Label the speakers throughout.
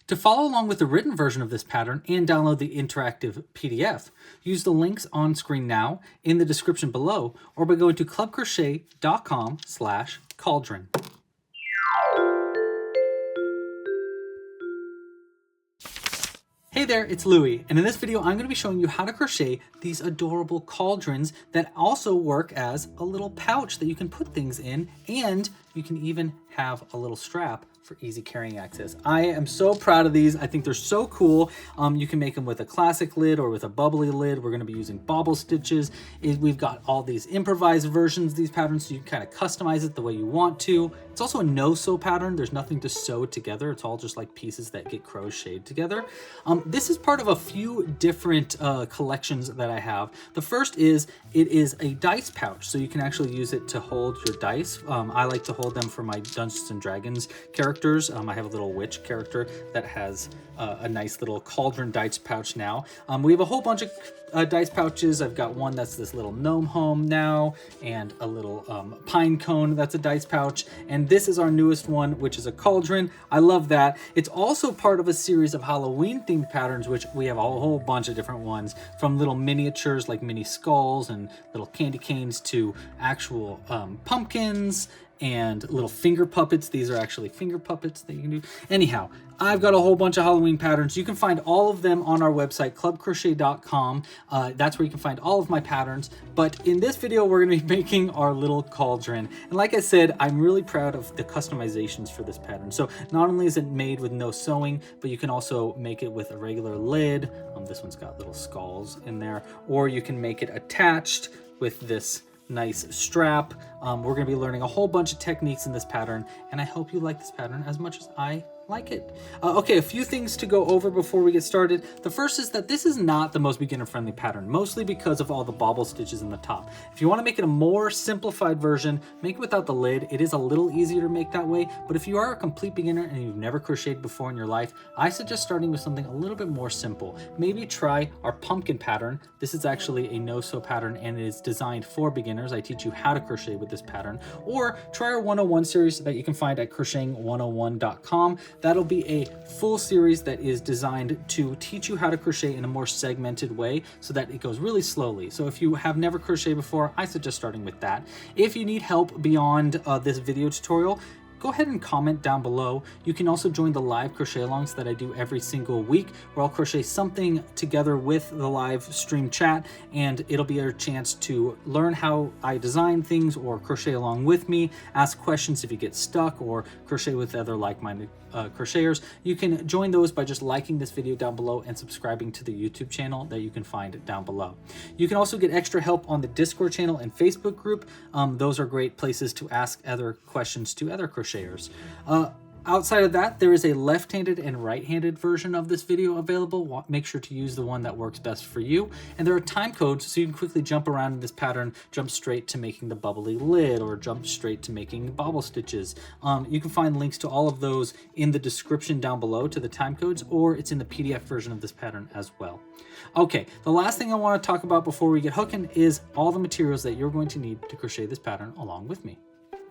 Speaker 1: To follow along with the written version of this pattern and download the interactive PDF, use the links on screen now, in the description below, or by going to clubcrochet.com/cauldron. Hey there, it's Louie, and in this video I'm going to be showing you how to crochet these adorable cauldrons that also work as a little pouch that you can put things in, and you can even have a little strap for easy carrying access. I am so proud of these. I think they're so cool. You can make them with a classic lid or with a bubbly lid. We're going to be using bobble stitches. We've got all these improvised versions of these patterns, so you can kind of customize it the way you want to. It's also a no-sew pattern. There's nothing to sew together. It's all just like pieces that get crocheted together. This is part of a few different collections that I have. The first is, it is a dice pouch, so you can actually use it to hold your dice. I like to hold them for my Dungeons and Dragons characters. I have a little witch character that has a nice little cauldron dice pouch now. We have a whole bunch of dice pouches. I've got one that's this little gnome home now, and a little pine cone that's a dice pouch, and this is our newest one, which is a cauldron. I love that. It's also part of a series of Halloween themed patterns, which we have a whole bunch of different ones, from little miniatures like mini skulls and little candy canes to actual pumpkins and little finger puppets. These are actually finger puppets that you can do. Anyhow, I've got a whole bunch of Halloween patterns. You can find all of them on our website, clubcrochet.com. That's where you can find all of my patterns. But in this video, we're going to be making our little cauldron. And like I said, I'm really proud of the customizations for this pattern. So not only is it made with no sewing, but you can also make it with a regular lid. This one's got little skulls in there. Or you can make it attached with this nice strap. We're going to be learning a whole bunch of techniques in this pattern, and I hope you like this pattern as much as I like it. Okay, a few things to go over before we get started. The first is that this is not the most beginner-friendly pattern, mostly because of all the bobble stitches in the top. If you want to make it a more simplified version, make it without the lid. It is a little easier to make that way, but if you are a complete beginner and you've never crocheted before in your life, I suggest starting with something a little bit more simple. Maybe try our pumpkin pattern. This is actually a no-sew pattern, and it is designed for beginners. I teach you how to crochet with this pattern. Or try our 101 series that you can find at crocheting101.com. That'll be a full series that is designed to teach you how to crochet in a more segmented way so that it goes really slowly. So if you have never crocheted before, I suggest starting with that. If you need help beyond this video tutorial, go ahead and comment down below. You can also join the live crochet alongs that I do every single week, where I'll crochet something together with the live stream chat, and it'll be a chance to learn how I design things, or crochet along with me, ask questions if you get stuck, or crochet with other like-minded crocheters. You can join those by just liking this video down below and subscribing to the YouTube channel that you can find down below. You can also get extra help on the Discord channel and Facebook group. Those are great places to ask other questions to other crocheters. Outside of that, there is a left-handed and right-handed version of this video available. Make sure to use the one that works best for you. And there are time codes, so you can quickly jump around in this pattern, jump straight to making the bubbly lid, or jump straight to making bobble stitches. You can find links to all of those in the description down below to the time codes, or it's in the PDF version of this pattern as well. Okay, the last thing I want to talk about before we get hooking is all the materials that you're going to need to crochet this pattern along with me.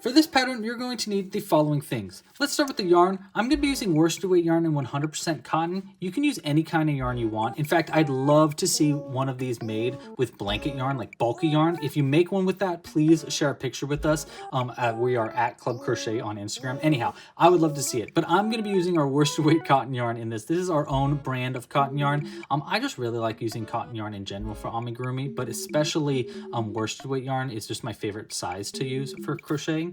Speaker 1: For this pattern, you're going to need the following things. Let's start with the yarn. I'm going to be using worsted weight yarn and 100% cotton. You can use any kind of yarn you want. In fact, I'd love to see one of these made with blanket yarn, like bulky yarn. If you make one with that, please share a picture with us. We are at Club Crochet on Instagram. Anyhow, I would love to see it. But I'm going to be using our worsted weight cotton yarn in this. This is our own brand of cotton yarn. I just really like using cotton yarn in general for amigurumi, but especially worsted weight yarn is just my favorite size to use for crocheting.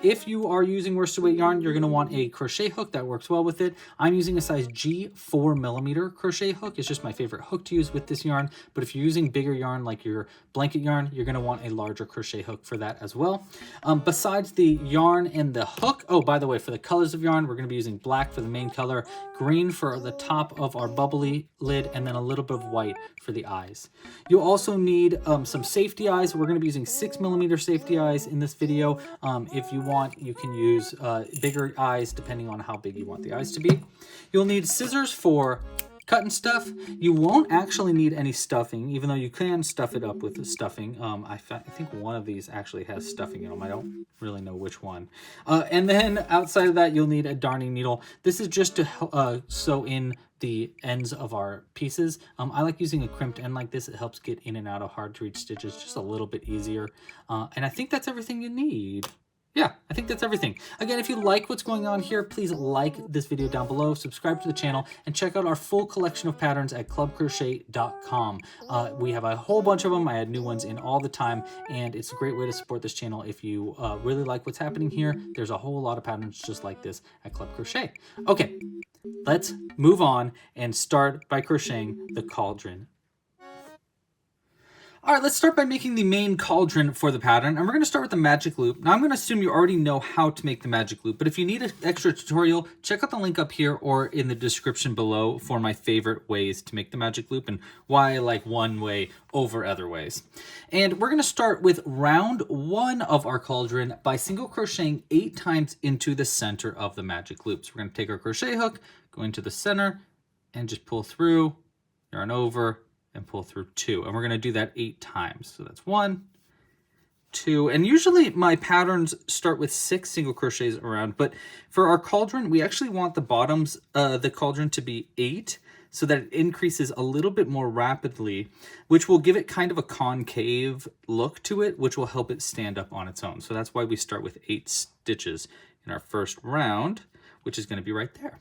Speaker 1: If you are using worsted weight yarn, you're going to want a crochet hook that works well with it. I'm using a size G 4mm crochet hook. It's just my favorite hook to use with this yarn. But if you're using bigger yarn like your blanket yarn, you're going to want a larger crochet hook for that as well. Besides the yarn and the hook, oh, by the way, for the colors of yarn, we're going to be using black for the main color, green for the top of our bubbly lid, and then a little bit of white for the eyes. You'll also need some safety eyes. We're going to be using 6mm safety eyes in this video. If you want, you can use bigger eyes depending on how big you want the eyes to be. You'll need scissors for cut and stuff. You won't actually need any stuffing, even though you can stuff it up with stuffing. I think one of these actually has stuffing in them. I don't really know which one. And then outside of that, you'll need a darning needle. This is just to sew in the ends of our pieces. I like using a crimped end like this. It helps get in and out of hard to reach stitches just a little bit easier. And I think that's everything you need. Yeah, I think that's everything. Again, if you like what's going on here, please like this video down below, subscribe to the channel, and check out our full collection of patterns at clubcrochet.com. We have a whole bunch of them. I add new ones in all the time, and it's a great way to support this channel. If you really like what's happening here, there's a whole lot of patterns just like this at Club Crochet. Okay, let's move on and start by crocheting the cauldron. All right, let's start by making the main cauldron for the pattern, and we're going to start with the magic loop. Now, I'm going to assume you already know how to make the magic loop, but if you need an extra tutorial, check out the link up here or in the description below for my favorite ways to make the magic loop and why I like one way over other ways. And we're going to start with round 1 of our cauldron by single crocheting 8 times into the center of the magic loop. So we're going to take our crochet hook, go into the center, and just pull through, yarn over, and pull through 2. And we're going to do that 8 times. So that's 1, 2, and usually my patterns start with 6 single crochets around, but for our cauldron, we actually want the bottoms, the cauldron to be 8 so that it increases a little bit more rapidly, which will give it kind of a concave look to it, which will help it stand up on its own. So that's why we start with 8 stitches in our first round, which is going to be right there.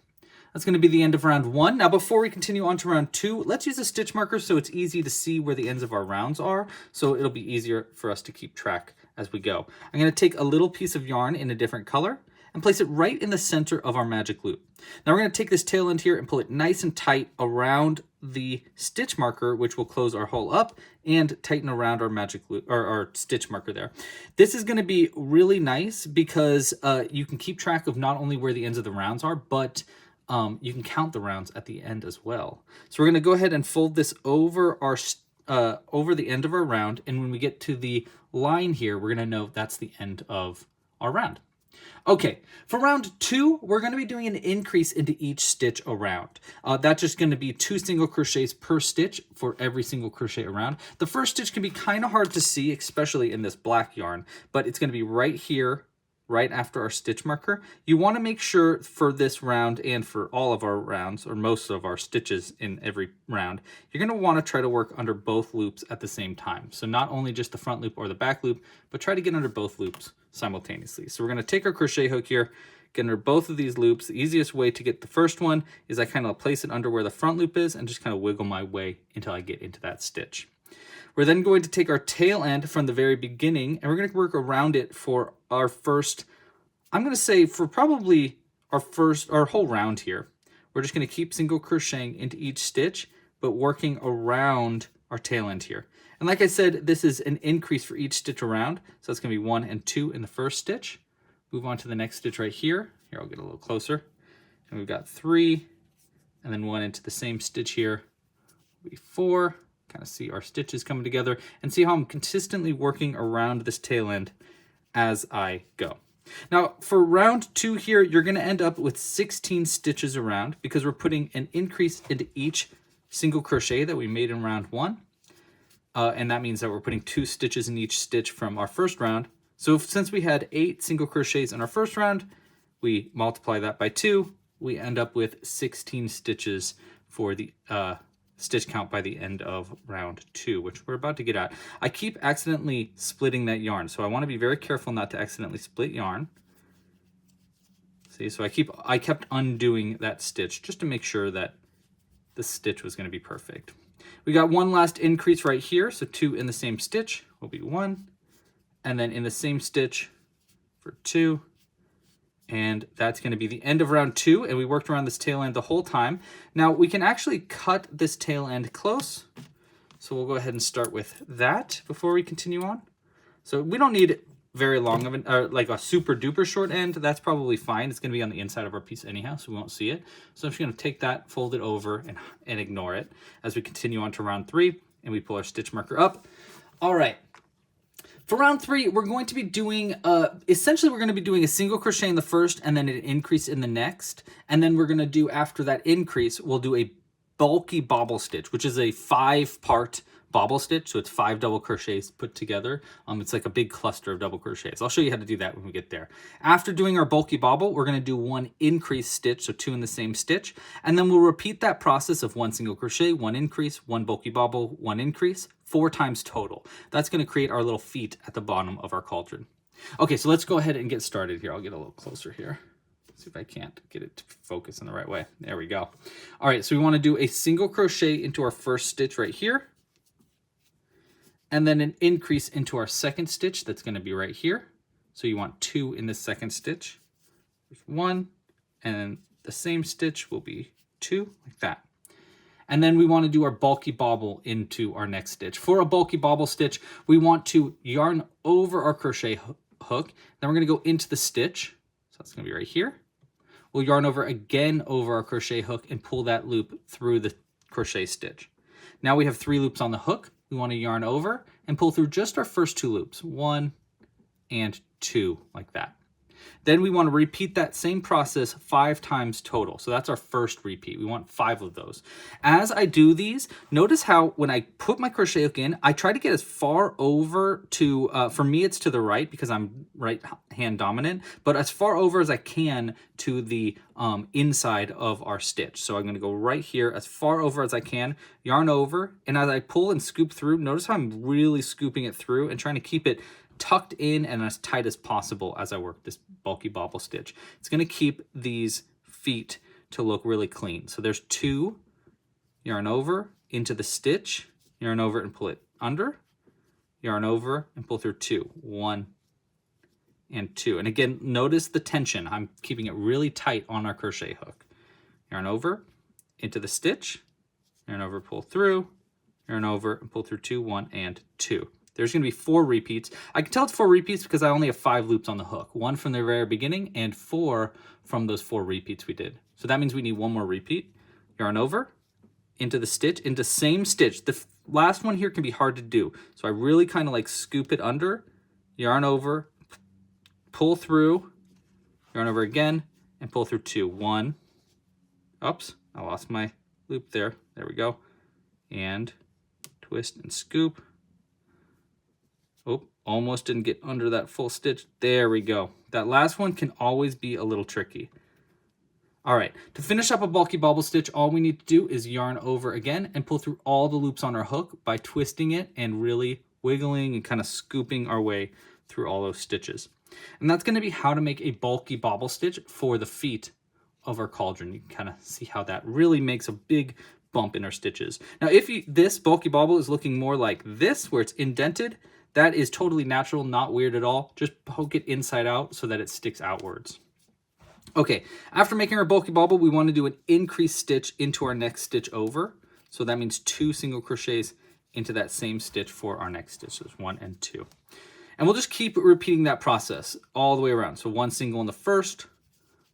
Speaker 1: That's going to be the end of round 1. Now, before we continue on to round 2, let's use a stitch marker so it's easy to see where the ends of our rounds are. So it'll be easier for us to keep track as we go. I'm going to take a little piece of yarn in a different color and place it right in the center of our magic loop. Now we're going to take this tail end here and pull it nice and tight around the stitch marker, which will close our hole up, and tighten around our magic loop or our stitch marker there. This is going to be really nice because you can keep track of not only where the ends of the rounds are, but you can count the rounds at the end as well. So we're going to go ahead and fold this over our over the end of our round, and when we get to the line here, we're going to know that's the end of our round. Okay, for round 2, we're going to be doing an increase into each stitch around. That's just going to be 2 single crochets per stitch for every single crochet around. The first stitch can be kind of hard to see, especially in this black yarn, but it's going to be right here, right after our stitch marker. You want to make sure for this round and for all of our rounds, or most of our stitches in every round, you're going to want to try to work under both loops at the same time. So not only just the front loop or the back loop, but try to get under both loops simultaneously. So we're going to take our crochet hook here, get under both of these loops. The easiest way to get the first one is I kind of place it under where the front loop is and just kind of wiggle my way until I get into that stitch. We're then going to take our tail end from the very beginning, and we're going to work around it for our first, I'm going to say for probably our whole round here. We're just going to keep single crocheting into each stitch, but working around our tail end here. And like I said, this is an increase for each stitch around. So it's going to be 1 and 2 in the first stitch. Move on to the next stitch right here. Here, I'll get a little closer. And we've got 3, and then 1 into the same stitch here. Will be 4. Kind of see our stitches coming together and see how I'm consistently working around this tail end as I go. Now for round 2 here, you're going to end up with 16 stitches around because we're putting an increase into each single crochet that we made in round 1. And that means that we're putting 2 stitches in each stitch from our first round. So since we had 8 single crochets in our first round, we multiply that by 2. We end up with 16 stitches for the stitch count by the end of round 2, which we're about to get at. I keep accidentally splitting that yarn, so I want to be very careful not to accidentally split yarn. See, so I kept undoing that stitch just to make sure that the stitch was going to be perfect. We got one last increase right here, so 2 in the same stitch will be 1, and then in the same stitch for 2. And that's going to be the end of round 2, and we worked around this tail end the whole time. Now we can actually cut this tail end close, so we'll go ahead and start with that before we continue on. So we don't need very long of an, like a super duper short end. That's probably fine. It's going to be on the inside of our piece anyhow, so we won't see it. So I'm just going to take that, fold it over, and ignore it as we continue on to round 3, and we pull our stitch marker up. All right. For round 3, we're going to be doing, essentially we're going to be doing a single crochet in the first and then an increase in the next. And then we're going to do, after that increase, we'll do a bulky bobble stitch, which is a 5-part bobble stitch. So it's 5 double crochets put together. It's like a big cluster of double crochets. I'll show you how to do that when we get there. After doing our bulky bobble, we're going to do 1 increase stitch, so 2 in the same stitch. And then we'll repeat that process of 1 single crochet, 1 increase, 1 bulky bobble, 1 increase, 4 times total. That's going to create our little feet at the bottom of our cauldron. Okay, so let's go ahead and get started here. I'll get a little closer here. See if I can't get it to focus in the right way. There we go. All right, so we want to do a single crochet into our first stitch right here, and then an increase into our second stitch. That's going to be right here. So you want 2 in the second stitch. There's 1, and then the same stitch will be 2, like that. And then we want to do our bulky bobble into our next stitch. For a bulky bobble stitch, we want to yarn over our crochet hook. Then we're going to go into the stitch. So that's going to be right here. We'll yarn over again over our crochet hook and pull that loop through the crochet stitch. Now we have 3 loops on the hook. We want to yarn over and pull through just our first 2 loops, 1 and 2, like that. Then we want to repeat that same process 5 times total. So that's our first repeat. We want 5 of those. As I do these, notice how when I put my crochet hook in, I try to get as far over to, for me it's to the right because I'm right hand dominant, but as far over as I can to the inside of our stitch. So I'm going to go right here as far over as I can, yarn over, and as I pull and scoop through, notice how I'm really scooping it through and trying to keep it tucked in and as tight as possible as I work this bulky bobble stitch. It's going to keep these feet to look really clean. So there's 2, yarn over into the stitch, yarn over and pull it under, yarn over and pull through 2, 1 and 2. And again, notice the tension. I'm keeping it really tight on our crochet hook. Yarn over into the stitch, yarn over, pull through, yarn over and pull through 2, 1 and 2. There's going to be 4 repeats. I can tell it's 4 repeats because I only have 5 loops on the hook. 1 from the very beginning and 4 from those 4 repeats we did. So that means we need 1 more repeat. Yarn over, into the stitch, into same stitch. The last one here can be hard to do. So I really kind of like scoop it under, yarn over, pull through, yarn over again, and pull through 2. 1. Oops, I lost my loop there. There we go. And twist and scoop. Oh, almost didn't get under that full stitch. There we go. That last one can always be a little tricky. All right, to finish up a bulky bobble stitch, all we need to do is yarn over again and pull through all the loops on our hook by twisting it and really wiggling and kind of scooping our way through all those stitches. And that's going to be how to make a bulky bobble stitch for the feet of our cauldron. You can kind of see how that really makes a big bump in our stitches. Now, if this bulky bobble is looking more like this, where it's indented, that is totally natural, not weird at all. Just poke it inside out so that it sticks outwards. Okay, after making our bulky bobble, we want to do an increase stitch into our next stitch over. So that means 2 single crochets into that same stitch for our next stitch. So there's 1 and 2. And we'll just keep repeating that process all the way around. So 1 single in the first,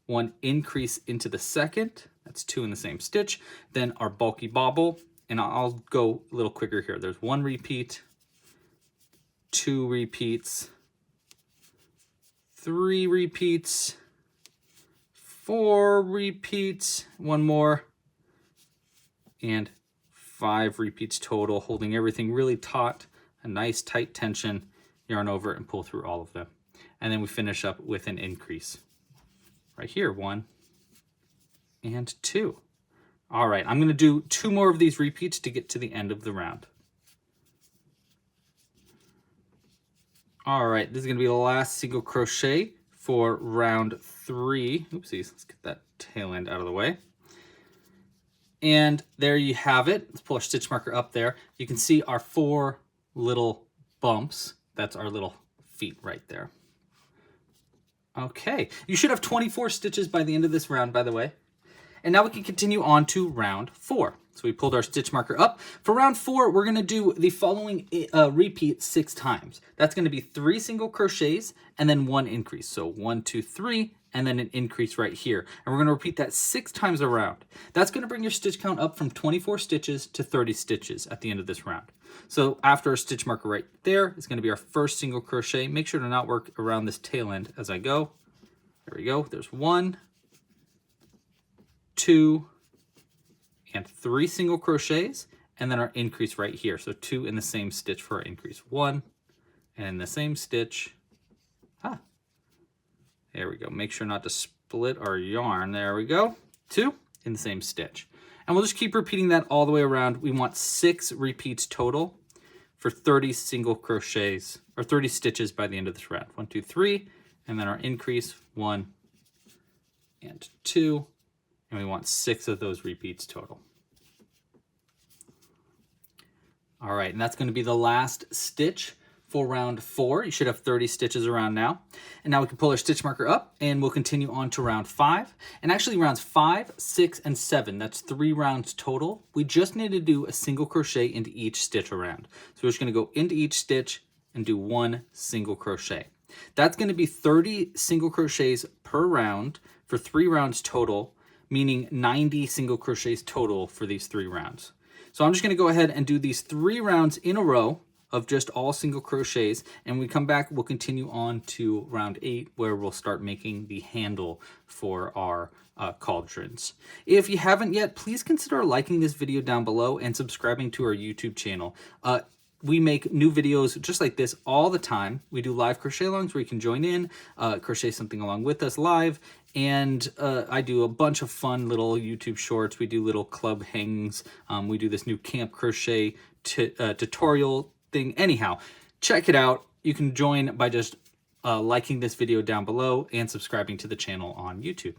Speaker 1: 1 increase into the second. That's 2 in the same stitch. Then our bulky bobble, and I'll go a little quicker here. There's 1 repeat, 2 repeats, 3 repeats, 4 repeats, 1 more, and 5 repeats total, holding everything really taut, a nice tight tension, yarn over and pull through all of them. And then we finish up with an increase right here, 1 and 2. All right, I'm going to do 2 more of these repeats to get to the end of the round. All right, this is going to be the last single crochet for round 3. Oopsies, let's get that tail end out of the way. And there you have it. Let's pull our stitch marker up there. You can see our 4 little bumps. That's our little feet right there. Okay, you should have 24 stitches by the end of this round, by the way. And now we can continue on to round 4. So we pulled our stitch marker up. For round 4, we're going to do the following repeat 6 times. That's going to be 3 single crochets and then 1 increase. So 1, 2, 3, and then an increase right here. And we're going to repeat that 6 times around. That's going to bring your stitch count up from 24 stitches to 30 stitches at the end of this round. So after our stitch marker right there is going to be our first single crochet. Make sure to not work around this tail end as I go. There we go. There's 1, 2, and 3 single crochets, and then our increase right here. So 2 in the same stitch for our increase. 1, and in the same stitch, there we go. Make sure not to split our yarn. There we go. 2 in the same stitch. And we'll just keep repeating that all the way around. We want 6 repeats total for 30 single crochets, or 30 stitches by the end of this round. 1, 2, 3, and then our increase, 1 and 2, and we want 6 of those repeats total. All right, and that's going to be the last stitch for round 4. You should have 30 stitches around now. And now we can pull our stitch marker up and we'll continue on to round 5. And actually rounds 5, 6, and 7, that's 3 rounds total. We just need to do a single crochet into each stitch around. So we're just going to go into each stitch and do 1 single crochet. That's going to be 30 single crochets per round for 3 rounds total, meaning 90 single crochets total for these 3 rounds. So I'm just going to go ahead and do these 3 rounds in a row of just all single crochets, and when we come back, we'll continue on to round 8, where we'll start making the handle for our cauldrons. If you haven't yet, please consider liking this video down below and subscribing to our YouTube channel. We make new videos just like this all the time. We do live crochet alongs where you can join in, crochet something along with us live, and I do a bunch of fun little YouTube shorts. We do little club hangs. We do this new camp crochet tutorial thing. Anyhow, check it out. You can join by just liking this video down below and subscribing to the channel on YouTube.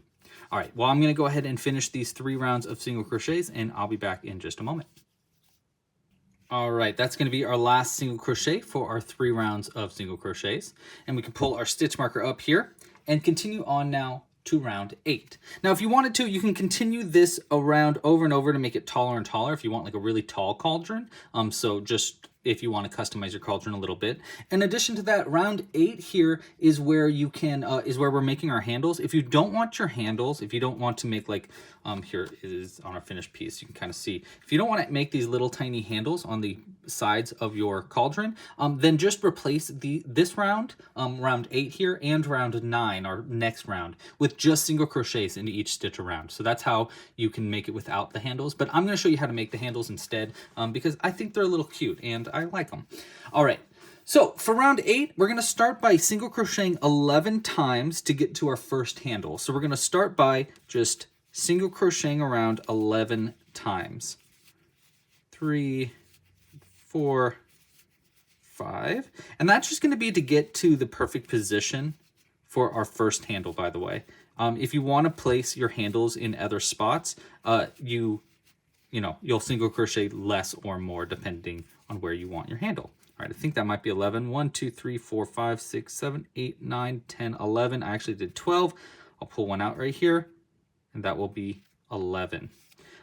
Speaker 1: All right, well, I'm going to go ahead and finish these 3 rounds of single crochets, and I'll be back in just a moment. All right, that's going to be our last single crochet for our 3 rounds of single crochets. And we can pull our stitch marker up here and continue on now to round 8. Now, if you wanted to, you can continue this around over and over to make it taller and taller if you want like a really tall cauldron. So just if you want to customize your cauldron a little bit. In addition to that, round 8 here is where you can is where we're making our handles. If you don't want your handles, if you don't want to make like here is on our finished piece, you can kind of see. If you don't want to make these little tiny handles on the sides of your cauldron, then just replace this round, round 8 here, and round 9, our next round, with just single crochets into each stitch around. So that's how you can make it without the handles. But I'm going to show you how to make the handles instead, because I think they're a little cute and I like them. All right. So for round 8, we're going to start by single crocheting 11 times to get to our first handle. So we're going to start by just single crocheting around 11 times. 3, 4, 5. And that's just going to be to get to the perfect position for our first handle, by the way. If you want to place your handles in other spots, you'll single crochet less or more depending on where you want your handle. All right, I think that might be 11. 1, 2, 3, 4, 5, 6, 7, 8, 9, 10, 11. I actually did 12. I'll pull one out right here, and that will be 11.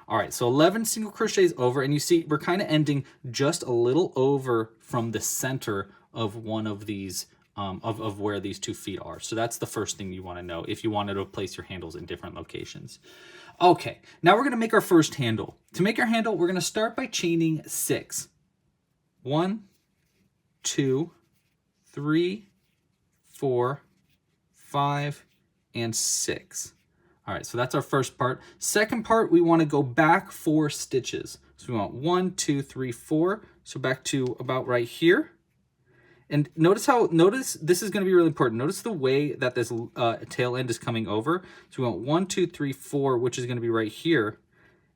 Speaker 1: All right, so 11 single crochets over, and you see we're kind of ending just a little over from the center of one of these, of where these 2 feet are. So that's the first thing you want to know if you wanted to place your handles in different locations. Okay, now we're going to make our first handle. To make our handle, we're going to start by chaining 6. 1, 2, 3, 4, 5, and 6. All right, so that's our first part. Second part, we want to go back 4 stitches. So we want 1, 2, 3, 4. So back to about right here. And notice this is going to be really important. Notice the way that this tail end is coming over. So we want 1, 2, 3, 4, which is going to be right here.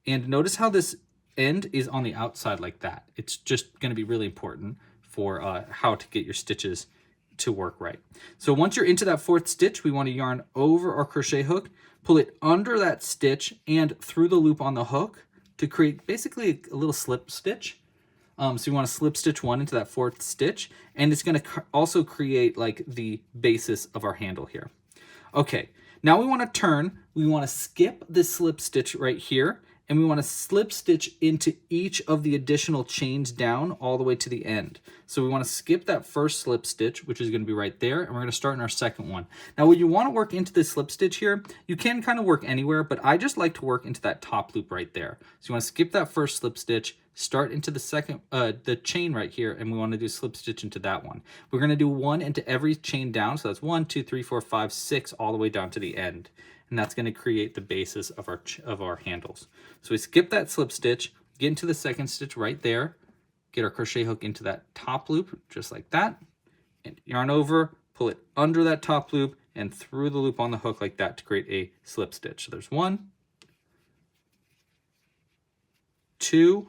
Speaker 1: And notice how this end is on the outside like that. It's just going to be really important for how to get your stitches to work right. So once you're into that 4th stitch, we want to yarn over our crochet hook, pull it under that stitch and through the loop on the hook to create basically a little slip stitch. So you want to slip stitch 1 into that 4th stitch, and it's going to also create like the basis of our handle here. Okay, now we want to turn. We want to skip this slip stitch right here, and we want to slip stitch into each of the additional chains down all the way to the end. So we want to skip that first slip stitch, which is going to be right there, and we're going to start in our second one. Now when you want to work into this slip stitch here, you can kind of work anywhere, but I just like to work into that top loop right there. So you want to skip that first slip stitch, start into the second, the chain right here, and we want to do slip stitch into that one. We're going to do 1 into every chain down, so that's 1, 2, 3, 4, 5, 6, all the way down to the end. and that's going to create the basis of our handles. So we skip that slip stitch, get into the second stitch right there, get our crochet hook into that top loop just like that, and yarn over, pull it under that top loop and through the loop on the hook like that to create a slip stitch. So there's 1, 2,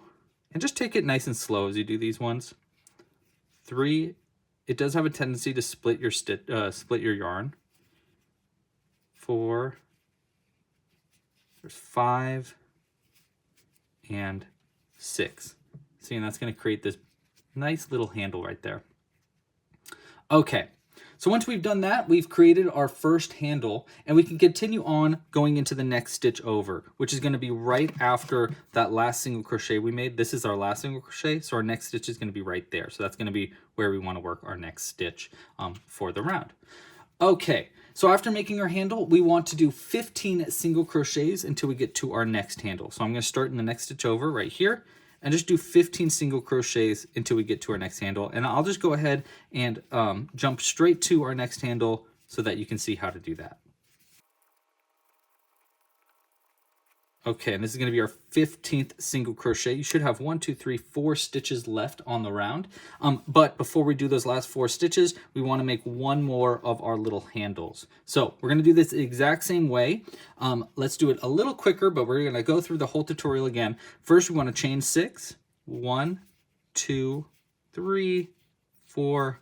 Speaker 1: and just take it nice and slow as you do these ones. 3, it does have a tendency to split your yarn. 4, there's 5, and 6. See, and that's going to create this nice little handle right there. Okay, so once we've done that, we've created our first handle, and we can continue on going into the next stitch over, which is going to be right after that last single crochet we made. This is our last single crochet, so our next stitch is going to be right there. So that's going to be where we want to work our next stitch for the round. Okay, so after making our handle, we want to do 15 single crochets until we get to our next handle. So I'm going to start in the next stitch over right here and just do 15 single crochets until we get to our next handle. And I'll just go ahead and jump straight to our next handle so that you can see how to do that. Okay, and this is going to be our 15th single crochet. You should have 1, 2, 3, 4 stitches left on the round. But before we do those last 4 stitches, we want to make one more of our little handles. So we're going to do this the exact same way. Let's do it a little quicker, but we're going to go through the whole tutorial again. First, we want to chain 6. 1, 2, 3, 4,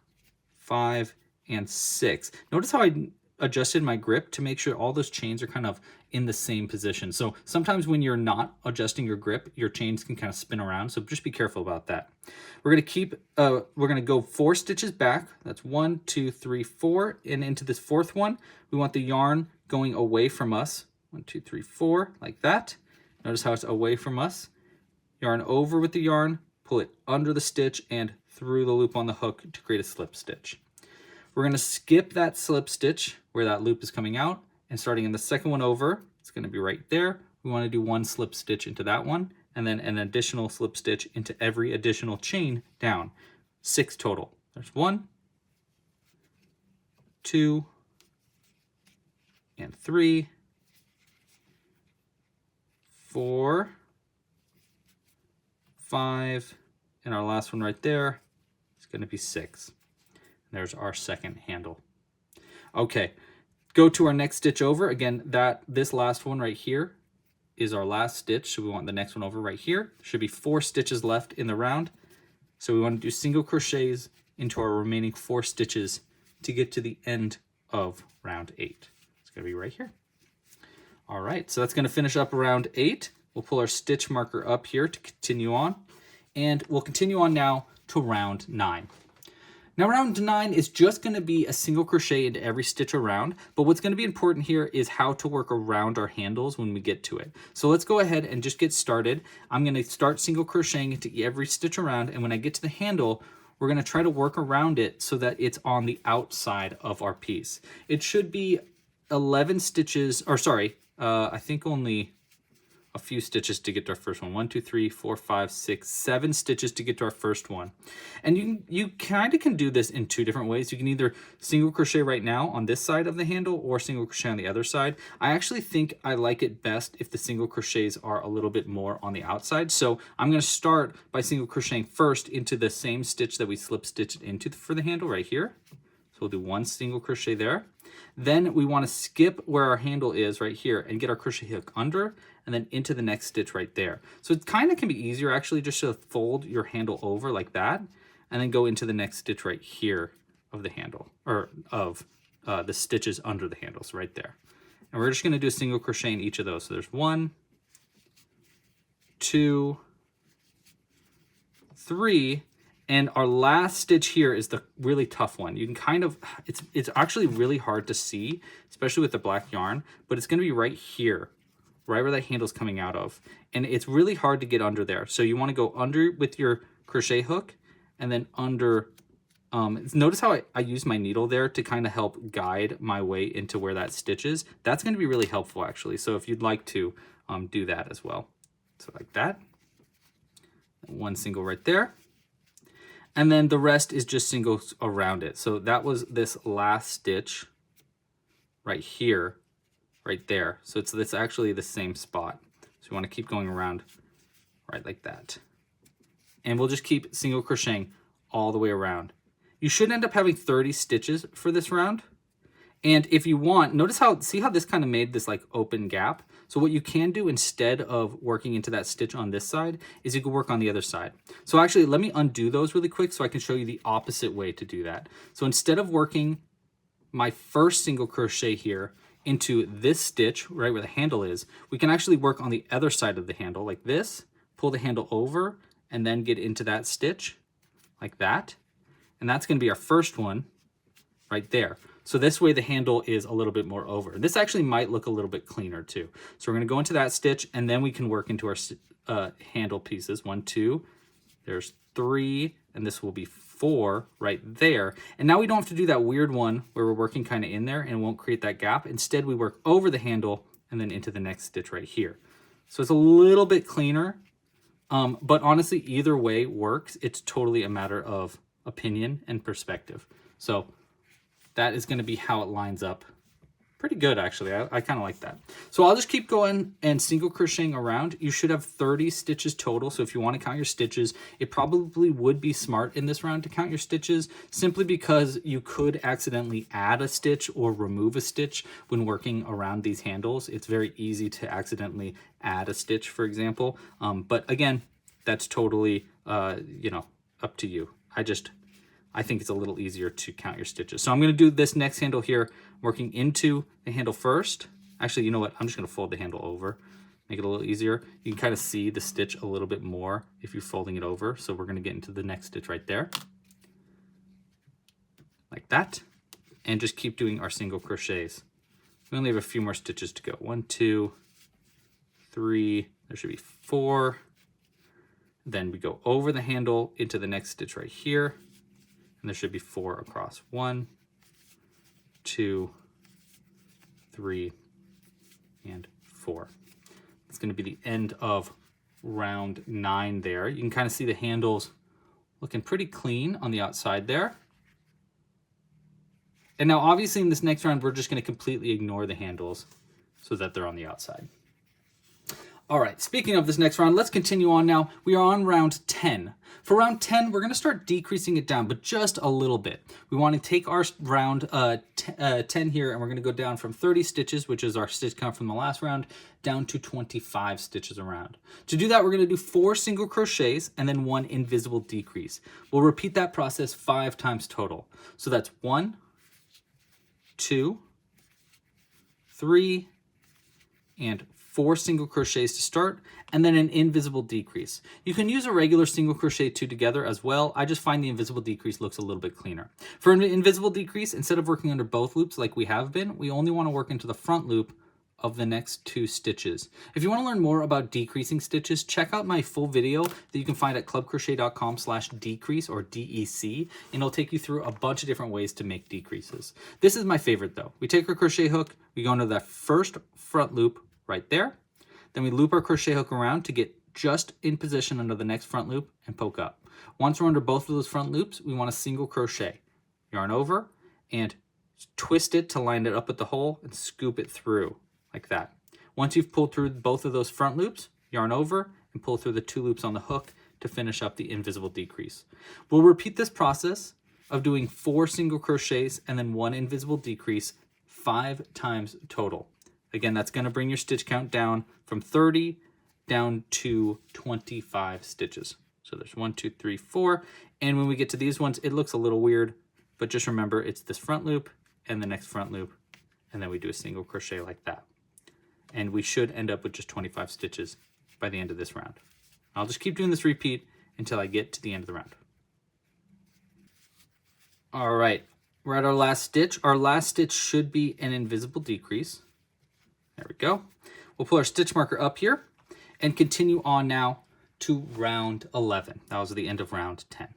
Speaker 1: 5, and 6. Notice how I adjusted my grip to make sure all those chains are kind of in the same position. So sometimes when you're not adjusting your grip, your chains can kind of spin around. So just be careful about that. We're going to go 4 stitches back. That's 1, 2, 3, 4. And into this 4th one, we want the yarn going away from us. 1, 2, 3, 4, like that. Notice how it's away from us. Yarn over with the yarn, pull it under the stitch and through the loop on the hook to create a slip stitch. We're going to skip that slip stitch where that loop is coming out, and starting in the second one over, it's going to be right there. We want to do 1 slip stitch into that one, and then an additional slip stitch into every additional chain down. 6 total. There's 1, 2, and 3, 4, 5, and our last one right there is going to be 6. There's our second handle. Okay, go to our next stitch over. Again, this last one right here is our last stitch, so we want the next one over right here. Should be 4 stitches left in the round. So we want to do single crochets into our remaining 4 stitches to get to the end of round 8. It's going to be right here. All right, so that's going to finish up round 8. We'll pull our stitch marker up here to continue on, and we'll continue on now to round 9. Now round 9 is just going to be a single crochet into every stitch around, but what's going to be important here is how to work around our handles when we get to it. So let's go ahead and just get started. I'm going to start single crocheting into every stitch around, and when I get to the handle, we're going to try to work around it so that it's on the outside of our piece. It should be 11 stitches, or sorry, I think only a few stitches to get to our first one. 1, 2, 3, 4, 5, 6, 7 stitches to get to our first one. And you kind of can do this in 2 different ways. You can either single crochet right now on this side of the handle or single crochet on the other side. I actually think I like it best if the single crochets are a little bit more on the outside. So I'm going to start by single crocheting first into the same stitch that we slip stitched into for the handle right here. So we'll do 1 single crochet there. Then we want to skip where our handle is right here and get our crochet hook under and then into the next stitch right there. So it kind of can be easier actually just to fold your handle over like that and then go into the next stitch right here of the handle, or of the stitches under the handles right there. And we're just going to do a single crochet in each of those. So there's 1, 2, 3, and our last stitch here is the really tough one. You can kind of, it's actually really hard to see, especially with the black yarn, but it's going to be right here, right where that handle's coming out of. And it's really hard to get under there. So you want to go under with your crochet hook and then under. Notice how I use my needle there to kind of help guide my way into where that stitch is. That's going to be really helpful actually. So if you'd like to do that as well. So like that. 1 single right there. And then the rest is just singles around it. So that was this last stitch right here right there. So it's actually the same spot. So we want to keep going around right like that. And we'll just keep single crocheting all the way around. You should end up having 30 stitches for this round. And if you want, see how this kind of made this like open gap? So what you can do instead of working into that stitch on this side is you can work on the other side. So actually, let me undo those really quick so I can show you the opposite way to do that. So instead of working my first single crochet here into this stitch, right where the handle is, we can actually work on the other side of the handle like this, pull the handle over, and then get into that stitch like that. And that's gonna be our first one right there. So this way the handle is a little bit more over. This actually might look a little bit cleaner too. So we're gonna go into that stitch and then we can work into our handle pieces. 1, 2, there's 3, and this will be 4 right there. And now we don't have to do that weird one where we're working kind of in there and it won't create that gap. Instead, we work over the handle and then into the next stitch right here. So it's a little bit cleaner, but honestly, either way works. It's totally a matter of opinion and perspective. So that is going to be how it lines up. Pretty good, actually. I kind of like that. So I'll just keep going and single crocheting around. You should have 30 stitches total. So if you want to count your stitches, it probably would be smart in this round to count your stitches, simply because you could accidentally add a stitch or remove a stitch when working around these handles. It's very easy to accidentally add a stitch, for example. But again, that's totally, up to you. I think it's a little easier to count your stitches. So I'm going to do this next handle here, working into the handle first. Actually, you know what? I'm just going to fold the handle over, make it a little easier. You can kind of see the stitch a little bit more if you're folding it over. So we're going to get into the next stitch right there, like that, and just keep doing our single crochets. We only have a few more stitches to go. 1, 2, 3, there should be 4. Then we go over the handle into the next stitch right here. And there should be 4 across. 1, 2, 3, and 4. It's going to be the end of round 9 there. You can kind of see the handles looking pretty clean on the outside there. And now obviously in this next round, we're just going to completely ignore the handles so that they're on the outside. All right, speaking of this next round, let's continue on now. We are on round 10. For round 10, we're going to start decreasing it down, but just a little bit. We want to take our round 10 here, and we're going to go down from 30 stitches, which is our stitch count from the last round, down to 25 stitches around. To do that, we're going to do 4 single crochets and then 1 invisible decrease. We'll repeat that process 5 times total. So that's 1, 2, 3, and 4 single crochets to start, and then an invisible decrease. You can use a regular single crochet 2 together as well. I just find the invisible decrease looks a little bit cleaner. For an invisible decrease, instead of working under both loops like we have been, we only want to work into the front loop of the next 2 stitches. If you want to learn more about decreasing stitches, check out my full video that you can find at clubcrochet.com/decrease or DEC, and it'll take you through a bunch of different ways to make decreases. This is my favorite though. We take our crochet hook, we go into that first front loop right there. Then we loop our crochet hook around to get just in position under the next front loop and poke up. Once we're under both of those front loops, we want a single crochet. Yarn over and twist it to line it up with the hole and scoop it through like that. Once you've pulled through both of those front loops, yarn over and pull through the 2 loops on the hook to finish up the invisible decrease. We'll repeat this process of doing 4 single crochets and then 1 invisible decrease 5 times total. Again, that's going to bring your stitch count down from 30 down to 25 stitches. So there's 1, 2, 3, 4. And when we get to these ones, it looks a little weird, but just remember it's this front loop and the next front loop, and then we do a single crochet like that. And we should end up with just 25 stitches by the end of this round. I'll just keep doing this repeat until I get to the end of the round. All right, we're at our last stitch. Our last stitch should be an invisible decrease. There we go. We'll pull our stitch marker up here and continue on now to round 11. That was the end of round 10.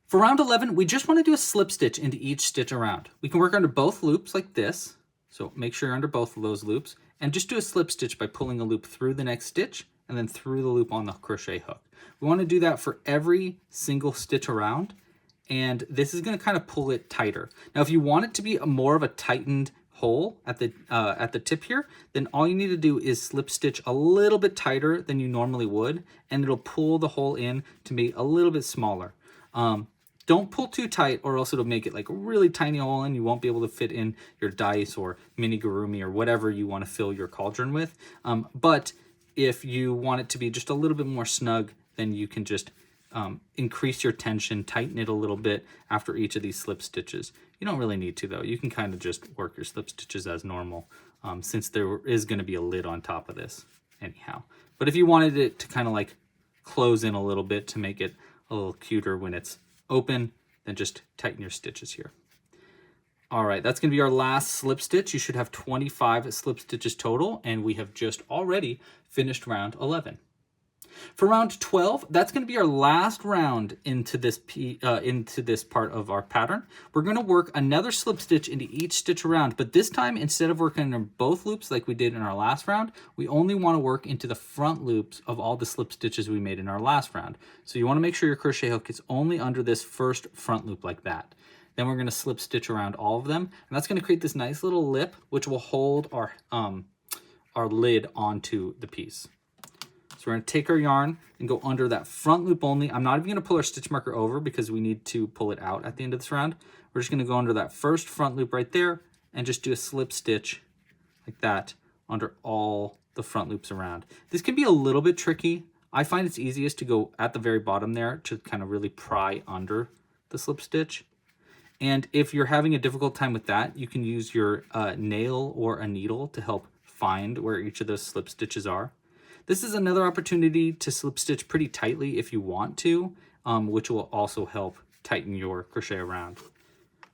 Speaker 1: For round 11, we just want to do a slip stitch into each stitch around. We can work under both loops like this. So make sure you're under both of those loops and just do a slip stitch by pulling a loop through the next stitch and then through the loop on the crochet hook. We want to do that for every single stitch around, and this is going to kind of pull it tighter. Now, if you want it to be more of a tightened hole at the tip here, then all you need to do is slip stitch a little bit tighter than you normally would, and it'll pull the hole in to be a little bit smaller. Don't pull too tight, or else it'll make it like a really tiny hole and you won't be able to fit in your dice or Amigurumi or whatever you want to fill your cauldron with. But if you want it to be just a little bit more snug, then you can just increase your tension, tighten it a little bit after each of these slip stitches. You don't really need to though. You can kind of just work your slip stitches as normal, since there is going to be a lid on top of this anyhow. But if you wanted it to kind of like close in a little bit to make it a little cuter when it's open, then just tighten your stitches here. All right, that's going to be our last slip stitch. You should have 25 slip stitches total, and we have just already finished round 11. For round 12, that's going to be our last round into this part of our pattern. We're going to work another slip stitch into each stitch around, but this time, instead of working in both loops like we did in our last round, we only want to work into the front loops of all the slip stitches we made in our last round. So you want to make sure your crochet hook is only under this first front loop like that. Then we're going to slip stitch around all of them, and that's going to create this nice little lip, which will hold our lid onto the piece. So we're going to take our yarn and go under that front loop only. I'm not even going to pull our stitch marker over because we need to pull it out at the end of this round. We're just going to go under that first front loop right there and just do a slip stitch like that under all the front loops around. This can be a little bit tricky. I find it's easiest to go at the very bottom there to kind of really pry under the slip stitch. And if you're having a difficult time with that, you can use your nail or a needle to help find where each of those slip stitches are. This is another opportunity to slip stitch pretty tightly if you want to, which will also help tighten your crochet around.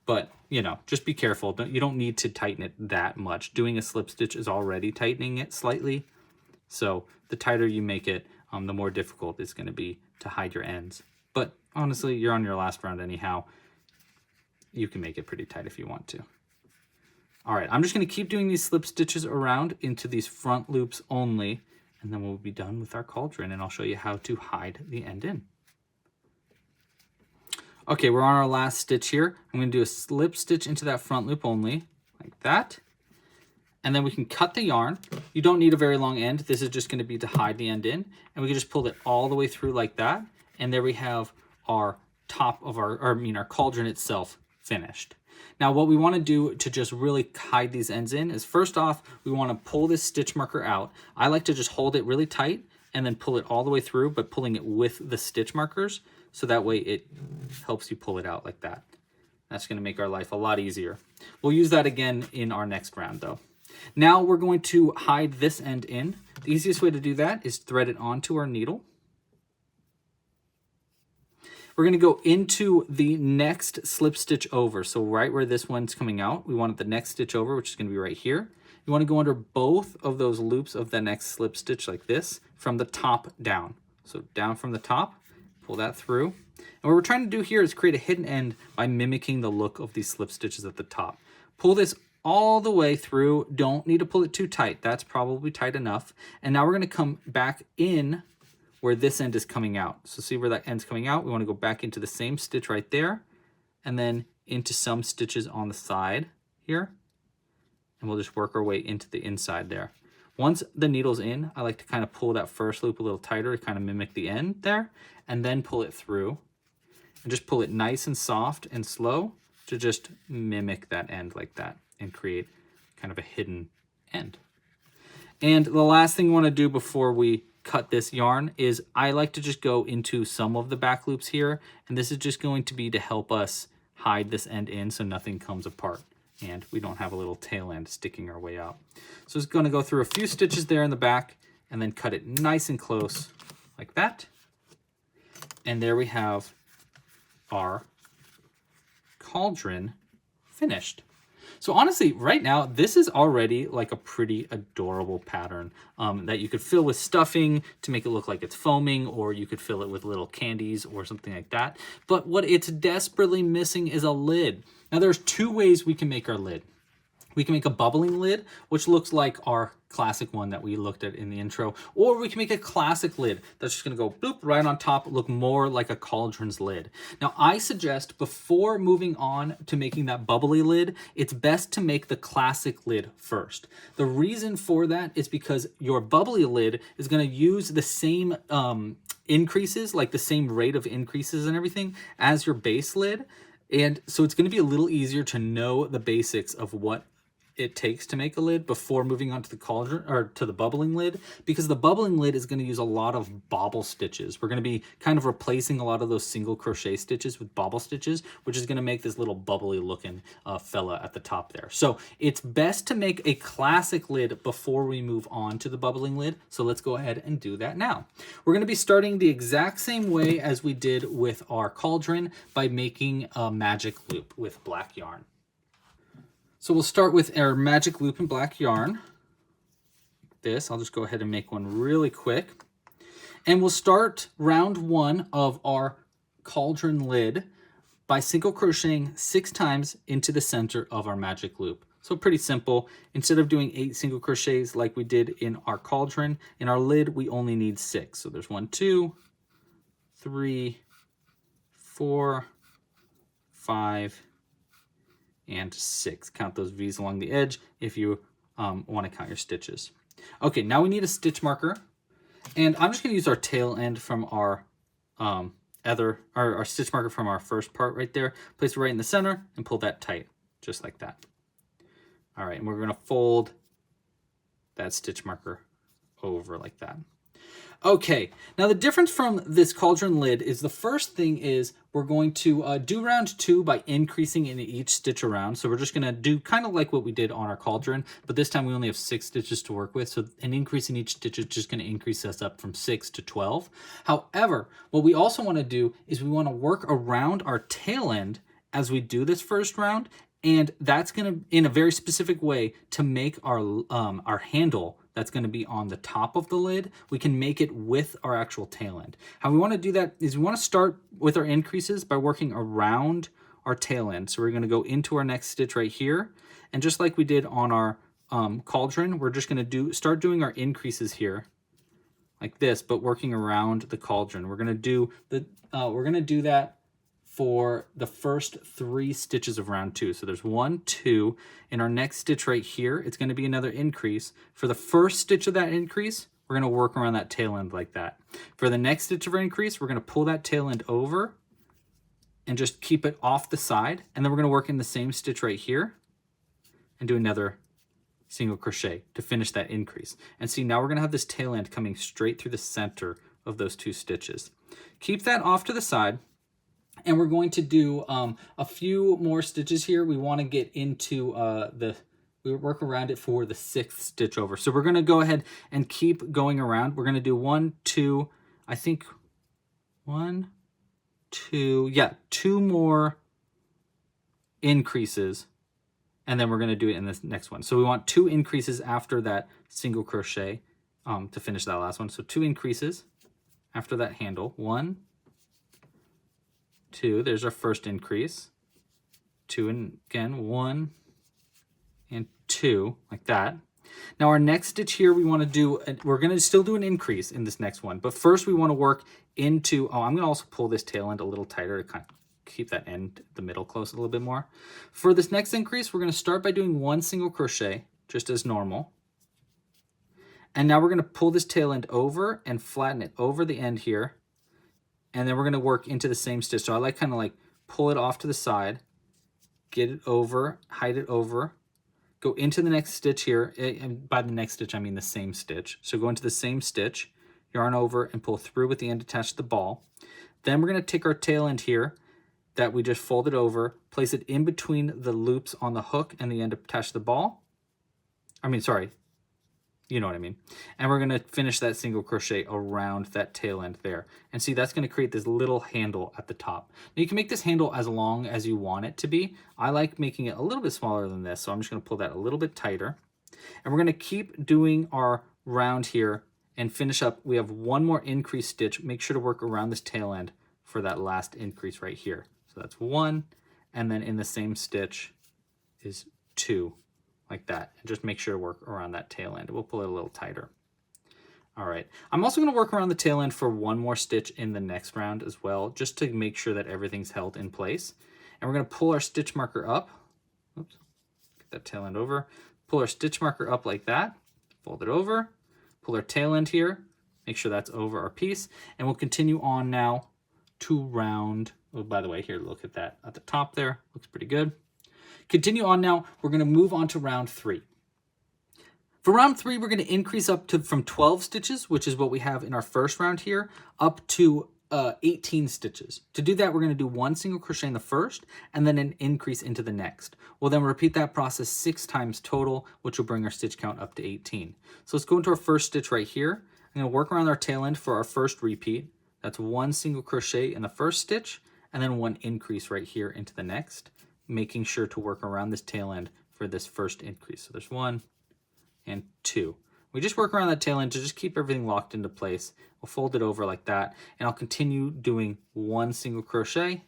Speaker 1: But, you know, just be careful. You don't need to tighten it that much. Doing a slip stitch is already tightening it slightly. So the tighter you make it, the more difficult it's going to be to hide your ends. But honestly, you're on your last round anyhow. You can make it pretty tight if you want to. All right, I'm just going to keep doing these slip stitches around into these front loops only, and then we'll be done with our cauldron, and I'll show you how to hide the end in. Okay, we're on our last stitch here. I'm going to do a slip stitch into that front loop only, like that. And then we can cut the yarn. You don't need a very long end. This is just going to be to hide the end in. And we can just pull it all the way through like that. And there we have our top of our cauldron itself finished. Now what we want to do to just really hide these ends in is, first off, we want to pull this stitch marker out. I like to just hold it really tight and then pull it all the way through, but pulling it with the stitch markers, so that way it helps you pull it out like that. That's going to make our life a lot easier. We'll use that again in our next round though. Now we're going to hide this end in. The easiest way to do that is thread it onto our needle. We're going to go into the next slip stitch over. So right where this one's coming out, we want the next stitch over, which is going to be right here. You want to go under both of those loops of the next slip stitch like this, from the top down. So down from the top, pull that through. And what we're trying to do here is create a hidden end by mimicking the look of these slip stitches at the top. Pull this all the way through. Don't need to pull it too tight. That's probably tight enough. And now we're going to come back in where this end is coming out. So see where that end's coming out? We want to go back into the same stitch right there, and then into some stitches on the side here. And we'll just work our way into the inside there. Once the needle's in, I like to kind of pull that first loop a little tighter to kind of mimic the end there, and then pull it through. And just pull it nice and soft and slow to just mimic that end like that and create kind of a hidden end. And the last thing we want to do before we cut this yarn is I like to just go into some of the back loops here, and this is just going to be to help us hide this end in so nothing comes apart and we don't have a little tail end sticking our way out. So it's going to go through a few stitches there in the back and then cut it nice and close like that. And there we have our cauldron finished. So honestly, right now, this is already like a pretty adorable pattern that you could fill with stuffing to make it look like it's foaming, or you could fill it with little candies or something like that. But what it's desperately missing is a lid. Now there's two ways we can make our lid. We can make a bubbling lid, which looks like our classic one that we looked at in the intro, or we can make a classic lid that's just gonna go bloop right on top, look more like a cauldron's lid. Now I suggest before moving on to making that bubbly lid, it's best to make the classic lid first. The reason for that is because your bubbly lid is gonna use the same increases, like the same rate of increases and everything as your base lid. And so it's gonna be a little easier to know the basics of what it takes to make a lid before moving on to the cauldron or to the bubbling lid, because the bubbling lid is going to use a lot of bobble stitches. We're going to be kind of replacing a lot of those single crochet stitches with bobble stitches, which is going to make this little bubbly looking fella at the top there. So it's best to make a classic lid before we move on to the bubbling lid. So let's go ahead and do that now. We're going to be starting the exact same way as we did with our cauldron by making a magic loop with black yarn. So we'll start with our magic loop in black yarn. I'll just go ahead and make one really quick. And we'll start round 1 of our cauldron lid by single crocheting 6 times into the center of our magic loop. So pretty simple. Instead of doing 8 single crochets like we did in our cauldron, in our lid we only need 6. So there's 1, 2, 3, 4, 5, and 6. Count those V's along the edge if you want to count your stitches. Okay, now we need a stitch marker, and I'm just going to use our tail end from our our stitch marker from our first part right there. Place it right in the center and pull that tight, just like that. All right, and we're going to fold that stitch marker over like that. Okay, now the difference from this cauldron lid is the first thing is we're going to do round 2 by increasing in each stitch around. So we're just going to do kind of like what we did on our cauldron, but this time we only have 6 stitches to work with. So an increase in each stitch is just going to increase us up from 6 to 12. However, what we also want to do is we want to work around our tail end as we do this first round, and that's going to, in a very specific way, to make our handle that's going to be on the top of the lid, we can make it with our actual tail end. How we want to do that is we want to start with our increases by working around our tail end. So we're going to go into our next stitch right here, and just like we did on our cauldron, we're just going to start doing our increases here like this, but working around the cauldron. We're going to do that for the first 3 stitches of round 2. So there's 1, 2. In our next stitch right here, it's going to be another increase. For the first stitch of that increase, we're going to work around that tail end like that. For the next stitch of our increase, we're going to pull that tail end over and just keep it off the side. And then we're going to work in the same stitch right here and do another single crochet to finish that increase. And see, now we're going to have this tail end coming straight through the center of those 2 stitches. Keep that off to the side. And we're going to do a few more stitches here. We want to get into we work around it for the 6th stitch over. So we're going to go ahead and keep going around. We're going to do 1, 2, I think 1, 2, yeah, 2 more increases. And then we're going to do it in this next one. So we want 2 increases after that single crochet to finish that last one. So 2 increases after that handle. 1, 2, there's our first increase. 2, and again, 1 and 2, like that. Now our next stitch here, we want to do, we're going to still do an increase in this next one, but first we want to work into, I'm going to also pull this tail end a little tighter to kind of keep that end, the middle close a little bit more. For this next increase, we're going to start by doing 1 single crochet, just as normal. And now we're going to pull this tail end over and flatten it over the end here. And then we're going to work into the same stitch. So I kind of pull it off to the side, get it over, hide it over, go into the next stitch here. And by the next stitch, I mean the same stitch. So go into the same stitch, yarn over, and pull through with the end attached to the ball. Then we're going to take our tail end here that we just folded over, place it in between the loops on the hook and the end attached to the ball. You know what I mean. And we're going to finish that single crochet around that tail end there. And see, that's going to create this little handle at the top. Now you can make this handle as long as you want it to be. I like making it a little bit smaller than this, so I'm just going to pull that a little bit tighter. And we're going to keep doing our round here and finish up. We have 1 more increase stitch. Make sure to work around this tail end for that last increase right here. So that's 1, and then in the same stitch is 2 like that. And just make sure to work around that tail end. We'll pull it a little tighter. All right, I'm also going to work around the tail end for one more stitch in the next round as well, just to make sure that everything's held in place. And we're going to pull our stitch marker up. Oops, get that tail end over. Pull our stitch marker up like that, fold it over, pull our tail end here, make sure that's over our piece, and we'll continue on now to round, oh, by the way, here, look at that at the top there, looks pretty good. Continue on now, we're going to move on to round 3. For round 3, we're going to increase up to from 12 stitches, which is what we have in our first round here, up to 18 stitches. To do that, we're going to do 1 single crochet in the first and then an increase into the next. We'll then repeat that process 6 times total, which will bring our stitch count up to 18. So let's go into our first stitch right here. I'm going to work around our tail end for our first repeat. That's 1 single crochet in the first stitch and then 1 increase right here into the next, making sure to work around this tail end for this first increase. So there's 1 and 2. We just work around that tail end to just keep everything locked into place. We'll fold it over like that, and I'll continue doing 1 single crochet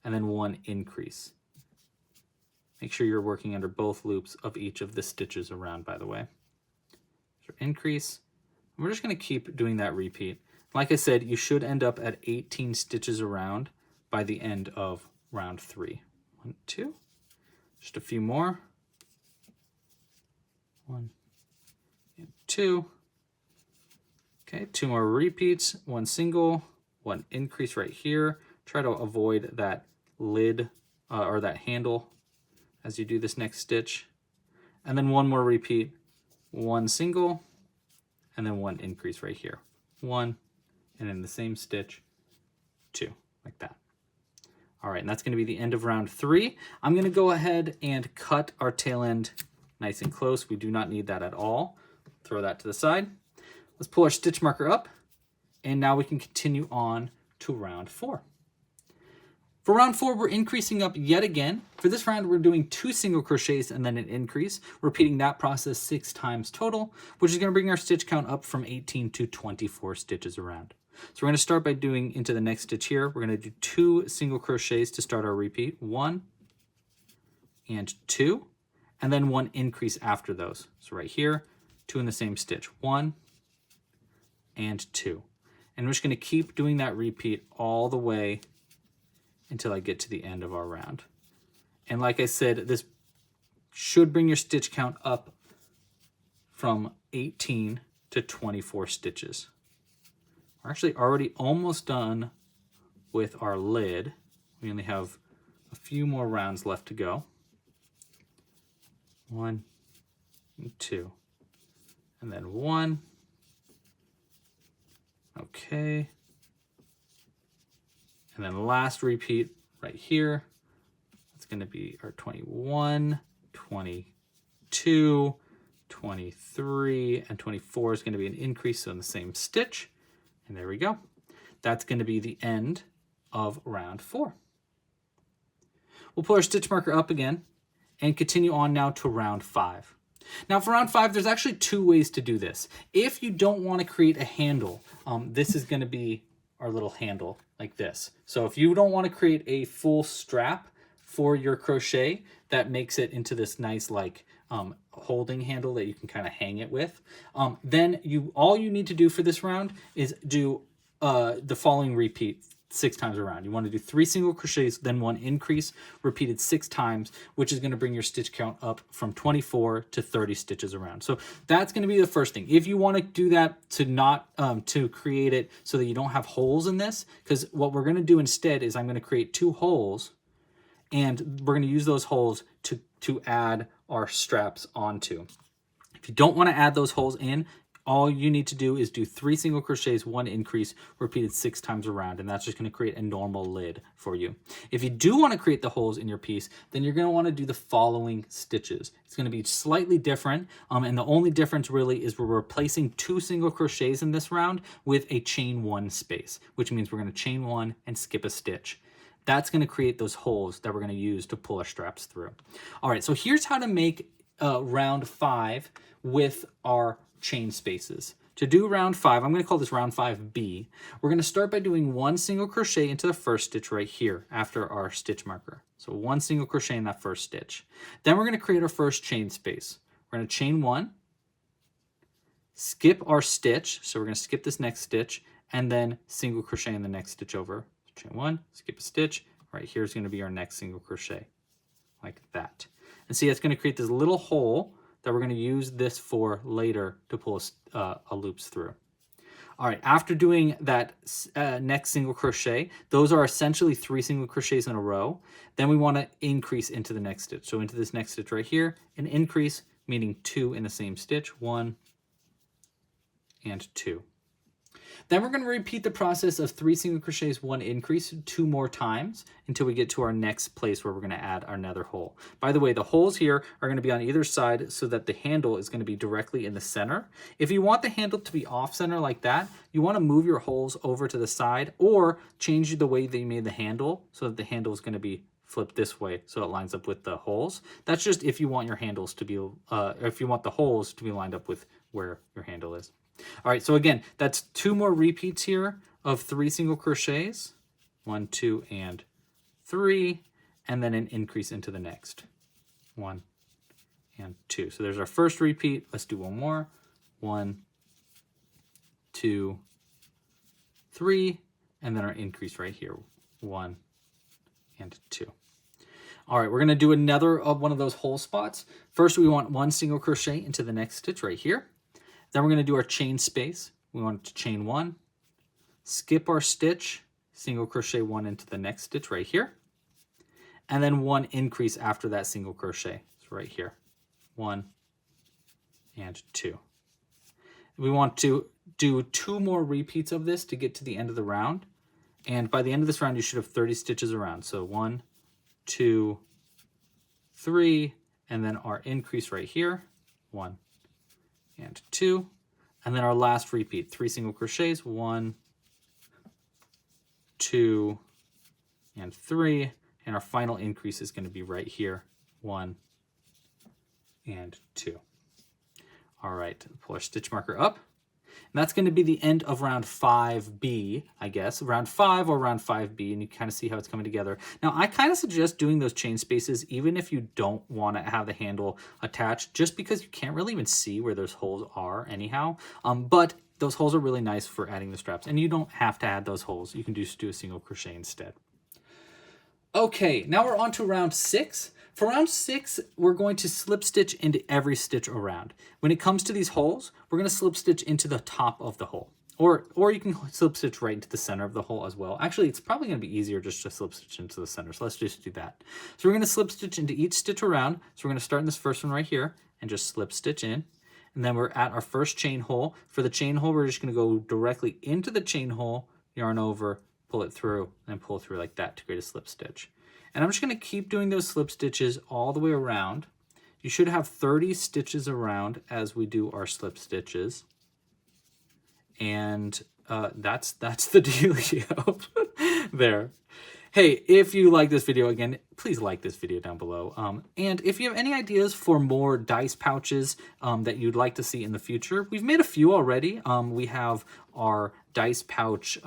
Speaker 1: and then 1 increase. Make sure you're working under both loops of each of the stitches around, by the way. So increase, and we're just going to keep doing that repeat. Like I said, you should end up at 18 stitches around by the end of round 3. 1, 2, just a few more. 1 and 2. Okay, 2 more repeats, 1 single, 1 increase right here. Try to avoid that lid or that handle as you do this next stitch. And then 1 more repeat, 1 single, and then 1 increase right here. 1, and in the same stitch, 2, like that. All right, and that's going to be the end of round 3. I'm going to go ahead and cut our tail end nice and close. We do not need that at all. Throw that to the side. Let's pull our stitch marker up, and now we can continue on to round 4. For round 4, we're increasing up yet again. For this round, we're doing 2 single crochets and then an increase, repeating that process 6 times total, which is going to bring our stitch count up from 18 to 24 stitches around. So we're going to start by doing into the next stitch here. We're going to do 2 single crochets to start our repeat, 1 and 2, and then 1 increase after those. So right here, 2 in the same stitch, 1 and 2. And we're just going to keep doing that repeat all the way until I get to the end of our round. And like I said, this should bring your stitch count up from 18 to 24 stitches. We're actually already almost done with our lid. We only have a few more rounds left to go. 1 and 2, and then 1. Okay. And then the last repeat right here. That's going to be our 21, 22, 23, and 24 is going to be an increase, so in the same stitch. And there we go. That's going to be the end of round 4. We'll pull our stitch marker up again and continue on now to round 5. Now for round 5, there's actually 2 ways to do this. If you don't want to create a handle, this is going to be our little handle like this. So if you don't want to create a full strap for your crochet that makes it into this nice like holding handle that you can kind of hang it with, then all you need to do for this round is do the following repeat 6 times around. You want to do 3 single crochets, then 1 increase, repeated 6 times, which is going to bring your stitch count up from 24 to 30 stitches around. So that's going to be the first thing. If you want to do that to not to create it so that you don't have holes in this, because what we're going to do instead is I'm going to create 2 holes, and we're going to use those holes to add our straps onto. If you don't want to add those holes in, all you need to do is do 3 single crochets, 1 increase, repeated 6 times around, and that's just going to create a normal lid for you. If you do want to create the holes in your piece, then you're going to want to do the following stitches. It's going to be slightly different, and the only difference really is we're replacing 2 single crochets in this round with a chain 1 space, which means we're going to chain 1 and skip a stitch. That's going to create those holes that we're going to use to pull our straps through. All right, so here's how to make round 5 with our chain spaces. To do round 5, I'm going to call this round 5B. We're going to start by doing 1 single crochet into the first stitch right here after our stitch marker. So 1 single crochet in that first stitch. Then we're going to create our first chain space. We're going to chain 1, skip our stitch, so we're going to skip this next stitch, and then single crochet in the next stitch over. So chain 1, skip a stitch. Right here is going to be our next single crochet, like that. And see, it's going to create this little hole that we're going to use this for later to pull a loops through. All right, after doing that next single crochet, those are essentially 3 single crochets in a row. Then we want to increase into the next stitch. So into this next stitch right here, an increase, meaning 2 in the same stitch, 1 and 2. Then we're going to repeat the process of 3 single crochets, 1 increase 2 more times until we get to our next place where we're going to add our nether hole. By the way, the holes here are going to be on either side so that the handle is going to be directly in the center. If you want the handle to be off center like that, you want to move your holes over to the side or change the way that you made the handle so that the handle is going to be flipped this way so it lines up with the holes. That's just if you want your handles to be, if you want the holes to be lined up with where your handle is. All right, so again, that's 2 more repeats here of 3 single crochets, 1, 2, and 3, and then an increase into the next, 1 and 2. So there's our first repeat. Let's do one more, 1, 2, 3, and then our increase right here, 1 and 2. All right, we're going to do another of one of those hole spots. First, we want 1 single crochet into the next stitch right here. Then we're going to do our chain space. We want to chain 1, skip our stitch, single crochet 1 into the next stitch right here, and then 1 increase after that single crochet. So right here, 1 and 2. We want to do 2 more repeats of this to get to the end of the round. And by the end of this round, you should have 30 stitches around. So 1, 2, 3, and then our increase right here, 1 and 2, and then our last repeat, 3 single crochets, 1, 2, and 3, and our final increase is going to be right here, 1 and 2. All right, pull our stitch marker up, and that's going to be the end of round 5B, I guess, round 5 or round 5B, and you kind of see how it's coming together. Now, I kind of suggest doing those chain spaces even if you don't want to have the handle attached, just because you can't really even see where those holes are anyhow. But those holes are really nice for adding the straps, and you don't have to add those holes. You can just do a single crochet instead. Okay, now we're on to round 6. For round 6, we're going to slip stitch into every stitch around. When it comes to these holes, we're going to slip stitch into the top of the hole. Or you can slip stitch right into the center of the hole as well. Actually, it's probably going to be easier just to slip stitch into the center. So let's just do that. So we're going to slip stitch into each stitch around. So we're going to start in this first one right here and just slip stitch in. And then we're at our first chain hole. For the chain hole, we're just going to go directly into the chain hole, yarn over, pull it through, and pull through like that to create a slip stitch. And I'm just going to keep doing those slip stitches all the way around. You should have 30 stitches around as we do our slip stitches. And that's the dealio there. Hey, if you like this video, again, please like this video down below. And if you have any ideas for more dice pouches that you'd like to see in the future, we've made a few already. We have our dice pouch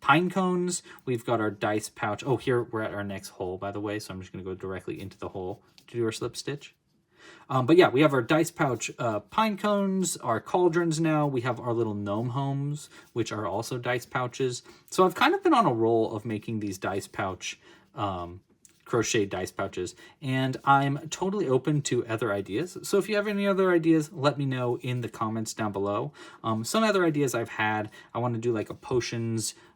Speaker 1: pine cones. We've got our dice pouch. Oh, here we're at our next hole, by the way. So I'm just going to go directly into the hole to do our slip stitch. But yeah, we have our dice pouch pine cones, our cauldrons now. We have our little gnome homes, which are also dice pouches. So I've kind of been on a roll of making these dice pouch crochet dice pouches, and I'm totally open to other ideas. So if you have any other ideas, let me know in the comments down below. Some other ideas I've had, I want to do like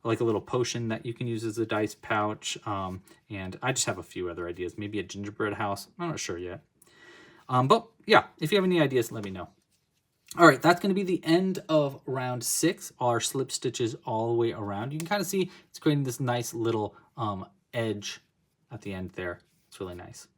Speaker 1: like a little potion that you can use as a dice pouch. And I just have a few other ideas, maybe a gingerbread house. I'm not sure yet. But yeah, if you have any ideas, let me know. All right, that's going to be the end of round 6, our slip stitches all the way around. You can kind of see it's creating this nice little edge at the end there. It's really nice.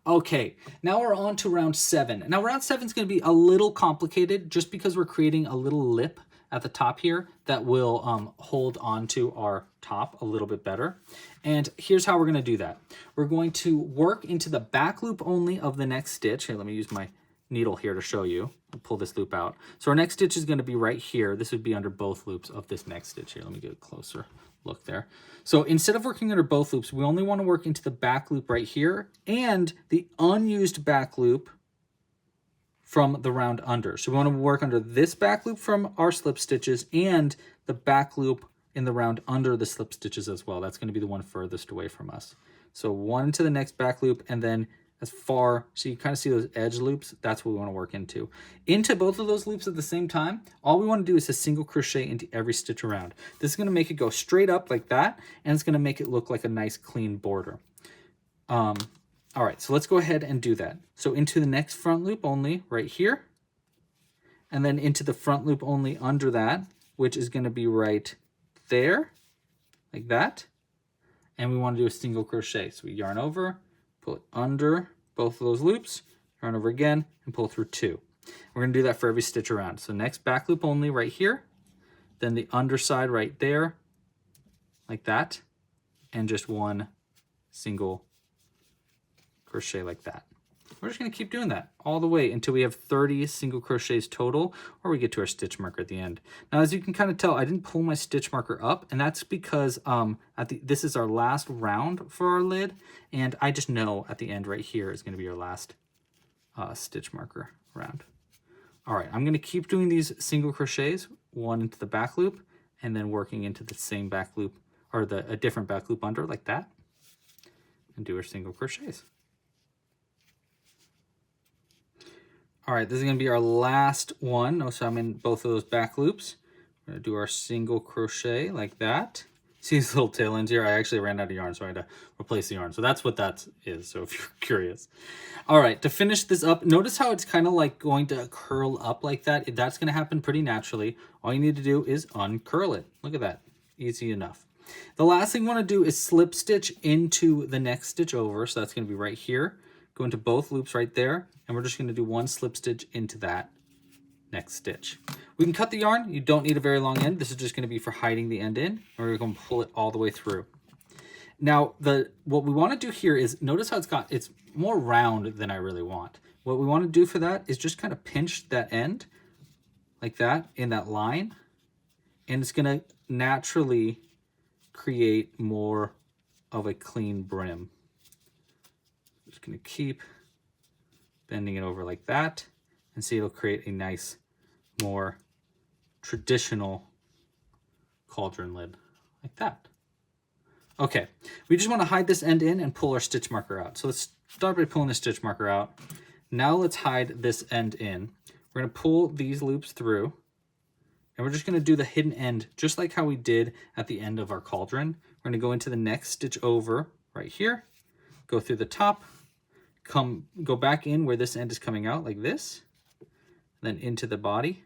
Speaker 1: Okay, now we're on to round 7. Now round 7 is going to be a little complicated just because we're creating a little lip at the top here that will hold onto our top a little bit better. And here's how we're going to do that. We're going to work into the back loop only of the next stitch. Here, let me use my needle here to show you. I'll pull this loop out. So our next stitch is going to be right here. This would be under both loops of this next stitch here. Let me get a closer look there. So instead of working under both loops, we only want to work into the back loop right here and the unused back loop from the round under. So we want to work under this back loop from our slip stitches and the back loop in the round under the slip stitches as well. That's going to be the one furthest away from us. So one to the next back loop and then as far, so you kind of see those edge loops, that's what we want to work into. Into both of those loops at the same time, all we want to do is a single crochet into every stitch around. This is going to make it go straight up like that, and it's going to make it look like a nice clean border. All right, so let's go ahead and do that. So into the next front loop only right here, and then into the front loop only under that, which is going to be right there, like that. And we want to do a single crochet. So we yarn over, pull it under both of those loops, yarn over again, and pull through 2. We're going to do that for every stitch around. So next back loop only right here, then the underside right there, like that, and just one single crochet like that. We're just going to keep doing that all the way until we have 30 single crochets total, or we get to our stitch marker at the end. Now, as you can kind of tell, I didn't pull my stitch marker up, and that's because this is our last round for our lid, and I just know at the end right here is going to be our last stitch marker round. All right, I'm going to keep doing these single crochets, one into the back loop, and then working into the same back loop, or a different back loop under like that, and do our single crochets. All right, this is going to be our last one. Notice I'm in both of those back loops. We're going to do our single crochet like that. See these little tail ends here? I actually ran out of yarn, so I had to replace the yarn. So that's what that is, so if you're curious. All right, to finish this up, notice how it's kind of like going to curl up like that. That's going to happen pretty naturally. All you need to do is uncurl it. Look at that. Easy enough. The last thing we want to do is slip stitch into the next stitch over. So that's going to be right here. Go into both loops right there, and we're just going to do one slip stitch into that next stitch. We can cut the yarn. You don't need a very long end. This is just going to be for hiding the end in, and we're going to pull it all the way through. Now, what we want to do here is, notice how it's more round than I really want. What we want to do for that is just kind of pinch that end like that in that line, and it's going to naturally create more of a clean brim. Just going to keep bending it over like that, and see it'll create a nice, more traditional cauldron lid like that. Okay, we just want to hide this end in and pull our stitch marker out. So let's start by pulling the stitch marker out. Now let's hide this end in. We're going to pull these loops through, and we're just going to do the hidden end just like how we did at the end of our cauldron. We're going to go into the next stitch over right here, go through the top, go back in where this end is coming out like this, then into the body.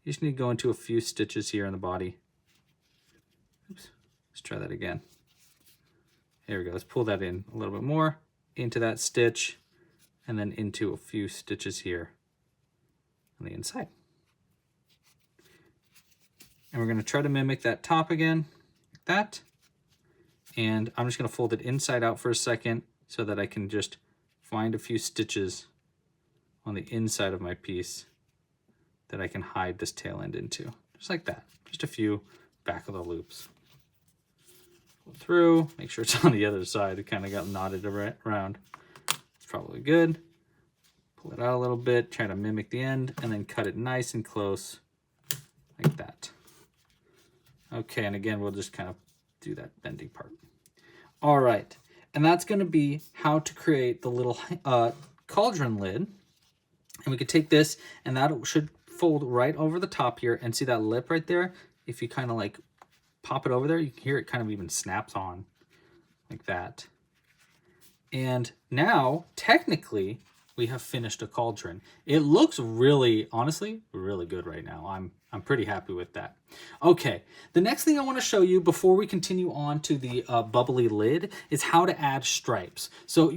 Speaker 1: You just need to go into a few stitches here in the body. Oops, let's try that again. There we go. Let's pull that in a little bit more into that stitch, and then into a few stitches here on the inside. And we're going to try to mimic that top again, like that. And I'm just going to fold it inside out for a second so that I can just find a few stitches on the inside of my piece that I can hide this tail end into, just like that. Just a few back of the loops. Pull through, make sure it's on the other side. It kind of got knotted around. It's probably good. Pull it out a little bit, try to mimic the end, and then cut it nice and close like that. Okay, and again, we'll just kind of do that bending part. All right. And that's going to be how to create the little cauldron lid. And we could take this, and that should fold right over the top here. And see that lip right there? If you kind of like pop it over there, you can hear it kind of even snaps on like that. And now, technically, we have finished a cauldron. It looks really, honestly, really good right now. I'm pretty happy with that. Okay, the next thing I want to show you before we continue on to the bubbly lid is how to add stripes. So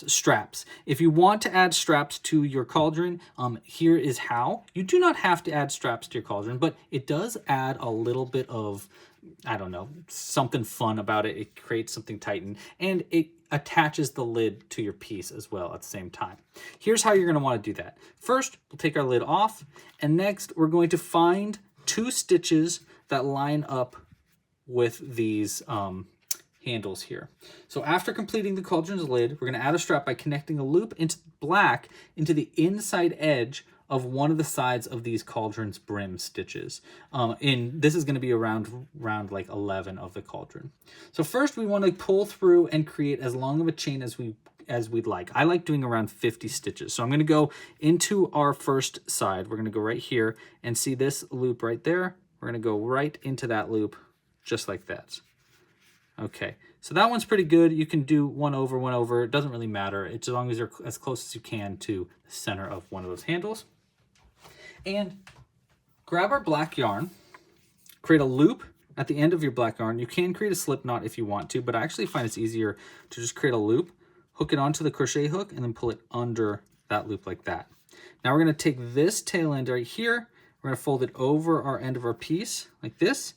Speaker 1: straps. If you want to add straps to your cauldron, here is how. You do not have to add straps to your cauldron, but it does add a little bit of, I don't know, something fun about it. It creates something tighten, and it attaches the lid to your piece as well at the same time. Here's how you're going to want to do that. First, we'll take our lid off, and next we're going to find 2 stitches that line up with these handles here. So after completing the cauldron's lid, we're going to add a strap by connecting a loop into black into the inside edge of one of the sides of these cauldron's brim stitches. This is going to be around like 11 of the cauldron. So first we want to pull through and create as long of a chain as we'd like. I like doing around 50 stitches. So I'm going to go into our first side. We're going to go right here and see this loop right there. We're going to go right into that loop just like that. Okay, so that one's pretty good. You can do one over. It doesn't really matter. It's as long as you're as close as you can to the center of one of those handles. And grab our black yarn, create a loop at the end of your black yarn. You can create a slip knot if you want to, but I actually find it's easier to just create a loop, hook it onto the crochet hook, and then pull it under that loop like that. Now we're going to take this tail end right here, we're going to fold it over our end of our piece like this,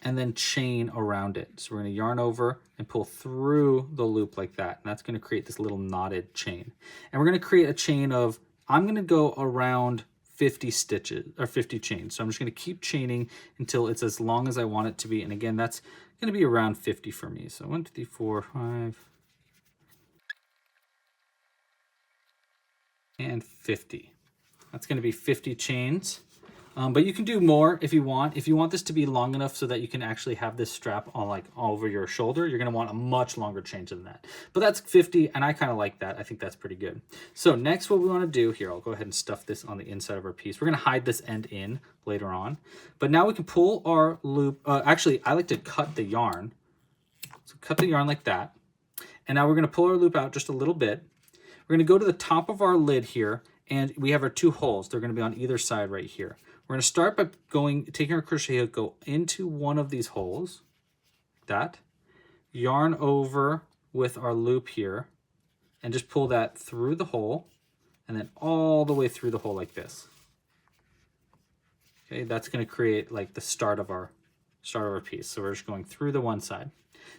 Speaker 1: and then chain around it. So we're going to yarn over and pull through the loop like that. And that's going to create this little knotted chain. And we're going to create a chain of, I'm going to go around 50 stitches or 50 chains. So I'm just going to keep chaining until it's as long as I want it to be. And again, that's going to be around 50 for me. So 1, 2, 3, 4, 5, and 50. That's going to be 50 chains. But you can do more if you want. If you want this to be long enough so that you can actually have this strap on like all over your shoulder, you're going to want a much longer chain than that. But that's 50, and I kind of like that. I think that's pretty good. So next what we want to do here, I'll go ahead and stuff this on the inside of our piece. We're going to hide this end in later on. But now we can pull our loop. Actually, I like to cut the yarn. So cut the yarn like that. And now we're going to pull our loop out just a little bit. We're going to go to the top of our lid here, and we have our 2 holes. They're going to be on either side right here. We're going to start by taking our crochet hook, go into one of these holes, that, yarn over with our loop here, and just pull that through the hole, and then all the way through the hole like this. Okay, that's going to create like the start of our piece. So we're just going through the one side.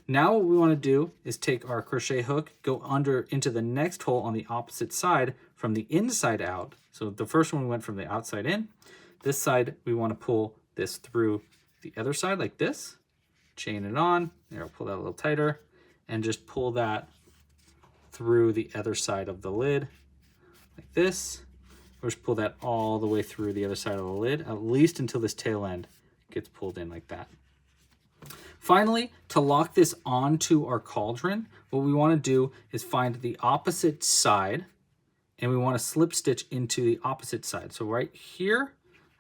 Speaker 1: Now what we want to do is take our crochet hook, go under into the next hole on the opposite side from the inside out. So the first one we went from the outside in. This side, we want to pull this through the other side like this, chain it on, there, I'll pull that a little tighter, and just pull that through the other side of the lid like this. Or just pull that all the way through the other side of the lid, at least until this tail end gets pulled in like that. Finally, to lock this onto our cauldron, what we want to do is find the opposite side, and we want to slip stitch into the opposite side. So right here,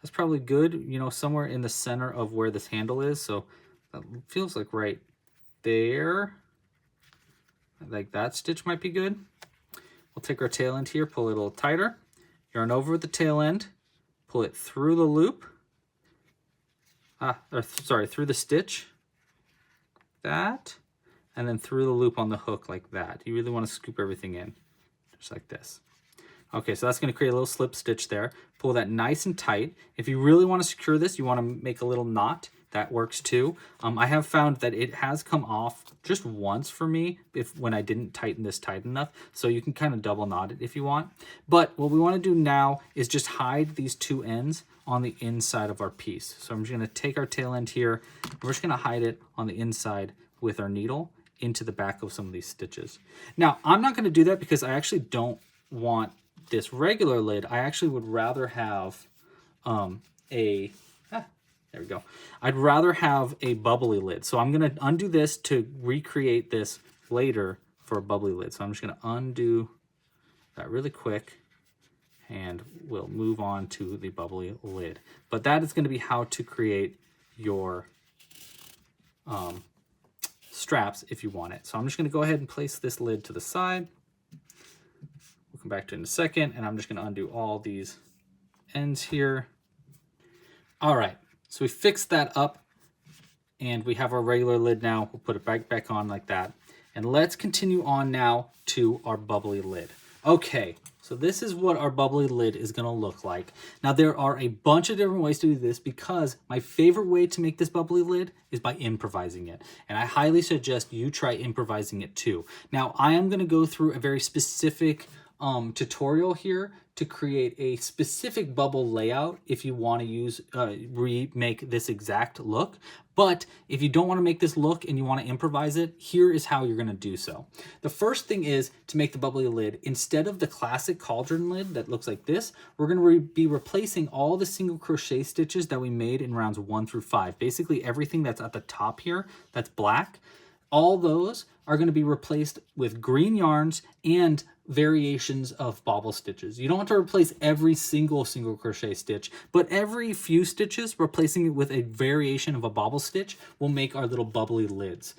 Speaker 1: that's probably good, you know, somewhere in the center of where this handle is. So that feels like right there. Like that stitch might be good. We'll take our tail end here, pull it a little tighter, yarn over with the tail end, pull it through the loop, through the stitch, that, and then through the loop on the hook like that. You really want to scoop everything in, just like this. Okay, so that's going to create a little slip stitch there. Pull that nice and tight. If you really want to secure this, you want to make a little knot. That works too. I have found that it has come off just once for me when I didn't tighten this tight enough. So you can kind of double knot it if you want. But what we want to do now is just hide these 2 ends on the inside of our piece. So I'm just going to take our tail end here. We're just going to hide it on the inside with our needle into the back of some of these stitches. Now, I'm not going to do that because I actually don't want this regular lid. I actually would rather have there we go. I'd rather have a bubbly lid. So I'm going to undo this to recreate this later for a bubbly lid. So I'm just going to undo that really quick, and we'll move on to the bubbly lid. But that is going to be how to create your straps if you want it. So I'm just going to go ahead and place this lid to the side. We'll come back to it in a second, and I'm just going to undo all these ends here. All right. So we fixed that up and we have our regular lid now. We'll put it back on like that. And let's continue on now to our bubbly lid. Okay, so this is what our bubbly lid is gonna look like. Now there are a bunch of different ways to do this because my favorite way to make this bubbly lid is by improvising it. And I highly suggest you try improvising it too. Now I am gonna go through a very specific tutorial here to create a specific bubble layout if you want to use remake this exact look. But if you don't want to make this look and you want to improvise it, here is how you're going to do so. The first thing is to make the bubbly lid. Instead of the classic cauldron lid that looks like this, we're going to be replacing all the single crochet stitches that we made in rounds 1 through 5. Basically everything that's at the top here that's black, all those are going to be replaced with green yarns and variations of bobble stitches. You don't have to replace every single crochet stitch, but every few stitches, replacing it with a variation of a bobble stitch will make our little bubbly lids.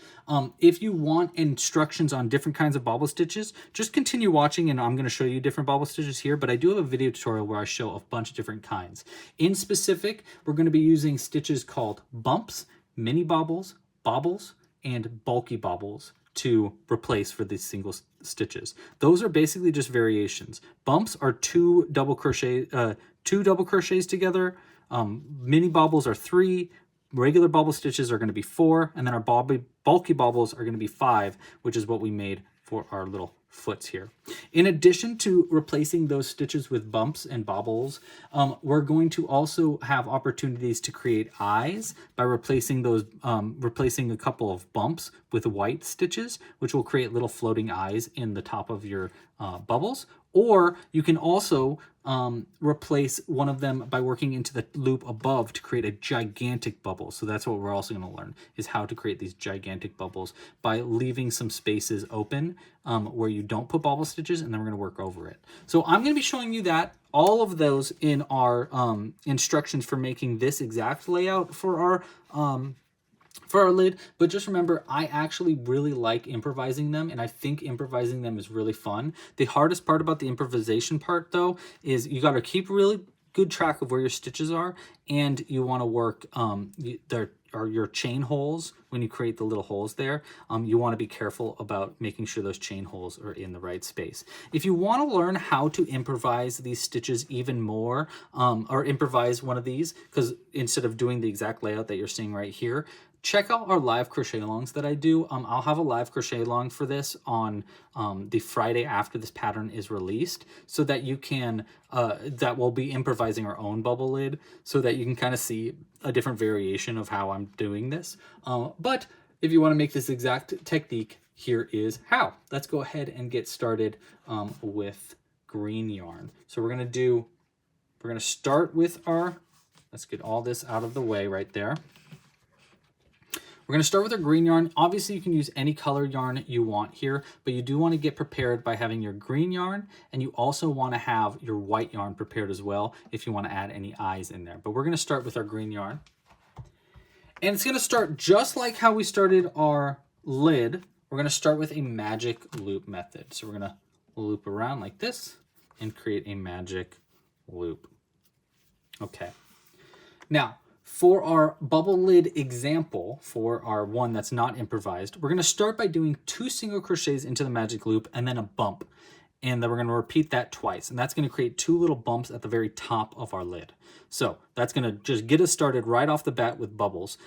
Speaker 1: If you want instructions on different kinds of bobble stitches, just continue watching and I'm going to show you different bobble stitches here, but I do have a video tutorial where I show a bunch of different kinds. In specific, we're going to be using stitches called bumps, mini bobbles, bobbles, and bulky bobbles to replace for these single stitches. Those are basically just variations. Bumps are two double crochets together. Mini bobbles are 3. Regular bobble stitches are going to be 4, and then our bulky bobbles are going to be 5, which is what we made for our little foots here. In addition to replacing those stitches with bumps and bobbles, we're going to also have opportunities to create eyes by replacing those, replacing a couple of bumps with white stitches, which will create little floating eyes in the top of your bubbles. Or you can also replace one of them by working into the loop above to create a gigantic bubble. So that's what we're also going to learn, is how to create these gigantic bubbles by leaving some spaces open where you don't put bobble stitches, and then we're going to work over it. So I'm going to be showing you that, all of those in our instructions for making this exact layout for our lid. But just remember, I actually really like improvising them, and I think improvising them is really fun. The hardest part about the improvisation part, though, is you got to keep really good track of where your stitches are, and you want to work there are your chain holes. When you create the little holes there, you want to be careful about making sure those chain holes are in the right space. If you want to learn how to improvise these stitches even more, or improvise one of these, because instead of doing the exact layout that you're seeing right here, check out our live crochet alongs that I do. I'll have a live crochet along for this on the Friday after this pattern is released, so that you can, that we'll be improvising our own bubble lid, so that you can kind of see a different variation of how I'm doing this. But if you want to make this exact technique, here is how. Let's go ahead and get started with green yarn. So we're going to start with let's get all this out of the way right there. We're going to start with our green yarn. Obviously, you can use any color yarn you want here, but you do want to get prepared by having your green yarn, and you also want to have your white yarn prepared as well if you want to add any eyes in there. But we're going to start with our green yarn. And it's going to start just like how we started our lid. We're going to start with a magic loop method. So we're going to loop around like this and create a magic loop. Okay. Now, for our bubble lid example, for our one that's not improvised, we're going to start by doing 2 single crochets into the magic loop and then a bump. And then we're going to repeat that twice. And that's going to create 2 little bumps at the very top of our lid. So that's going to just get us started right off the bat with bubbles.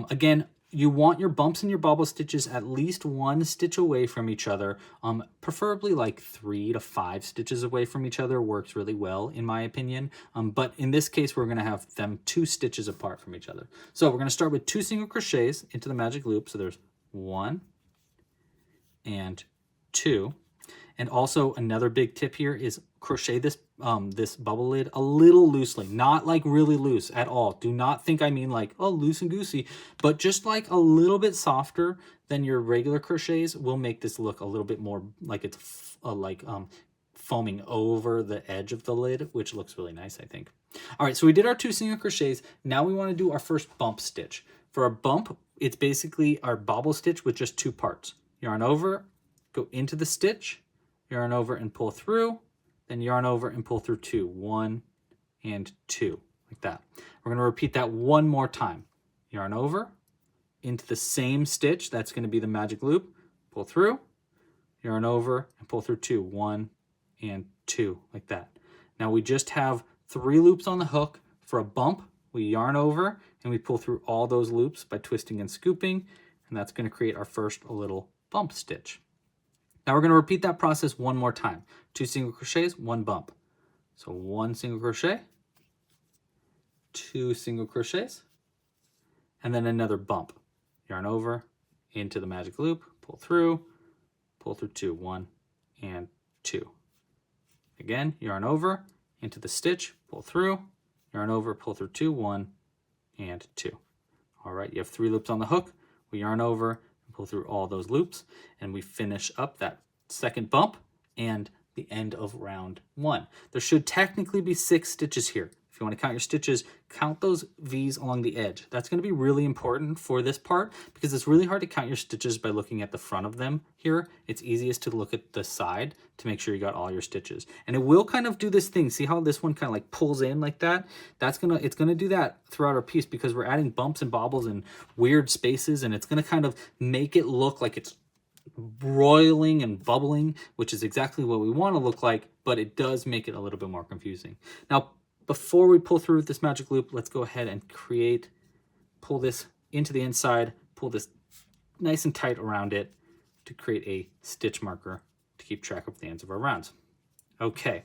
Speaker 1: Again, you want your bumps and your bobble stitches at least 1 stitch away from each other. Preferably like 3 to 5 stitches away from each other works really well, in my opinion. But in this case, we're going to have them 2 stitches apart from each other. So we're going to start with 2 single crochets into the magic loop. So there's 1 and 2. And also another big tip here is crochet this this bubble lid a little loosely, not like really loose at all. Do not think I mean like, oh, loose and goosey, but just like a little bit softer than your regular crochets will make this look a little bit more like it's foaming over the edge of the lid, which looks really nice, I think. All right, so we did our 2 single crochets. Now we want to do our first bump stitch. For a bump, it's basically our bobble stitch with just 2 parts. Yarn over, go into the stitch, yarn over and pull through, then yarn over and pull through 2. 1 and 2. like that. We're going to repeat that one more time. Yarn over, into the same stitch, that's going to be the magic loop, pull through, yarn over, and pull through 2, 1 and 2, like that. Now we just have 3 loops on the hook. For a bump, we yarn over and we pull through all those loops by twisting and scooping, and that's going to create our first little bump stitch. Now we're going to repeat that process one more time. 2 single crochets, 1 bump. So 1 single crochet, 2 single crochets, and then another bump. Yarn over, into the magic loop, pull through 2, 1 and 2. Again, yarn over, into the stitch, pull through, yarn over, pull through 2, 1 and 2. All right, you have 3 loops on the hook. We yarn over and pull through all those loops, and we finish up that second bump and the end of round 1. There should technically be 6 stitches here. If you want to count your stitches, count those V's along the edge. That's going to be really important for this part because it's really hard to count your stitches by looking at the front of them here. It's easiest to look at the side to make sure you got all your stitches. And it will kind of do this thing. See how this one kind of like pulls in like that? It's going to do that throughout our piece because we're adding bumps and bobbles and weird spaces, and it's going to kind of make it look like it's broiling and bubbling, which is exactly what we want to look like, but it does make it a little bit more confusing. Now, before we pull through this magic loop, let's go ahead and pull this into the inside, pull this nice and tight around it to create a stitch marker to keep track of the ends of our rounds. Okay,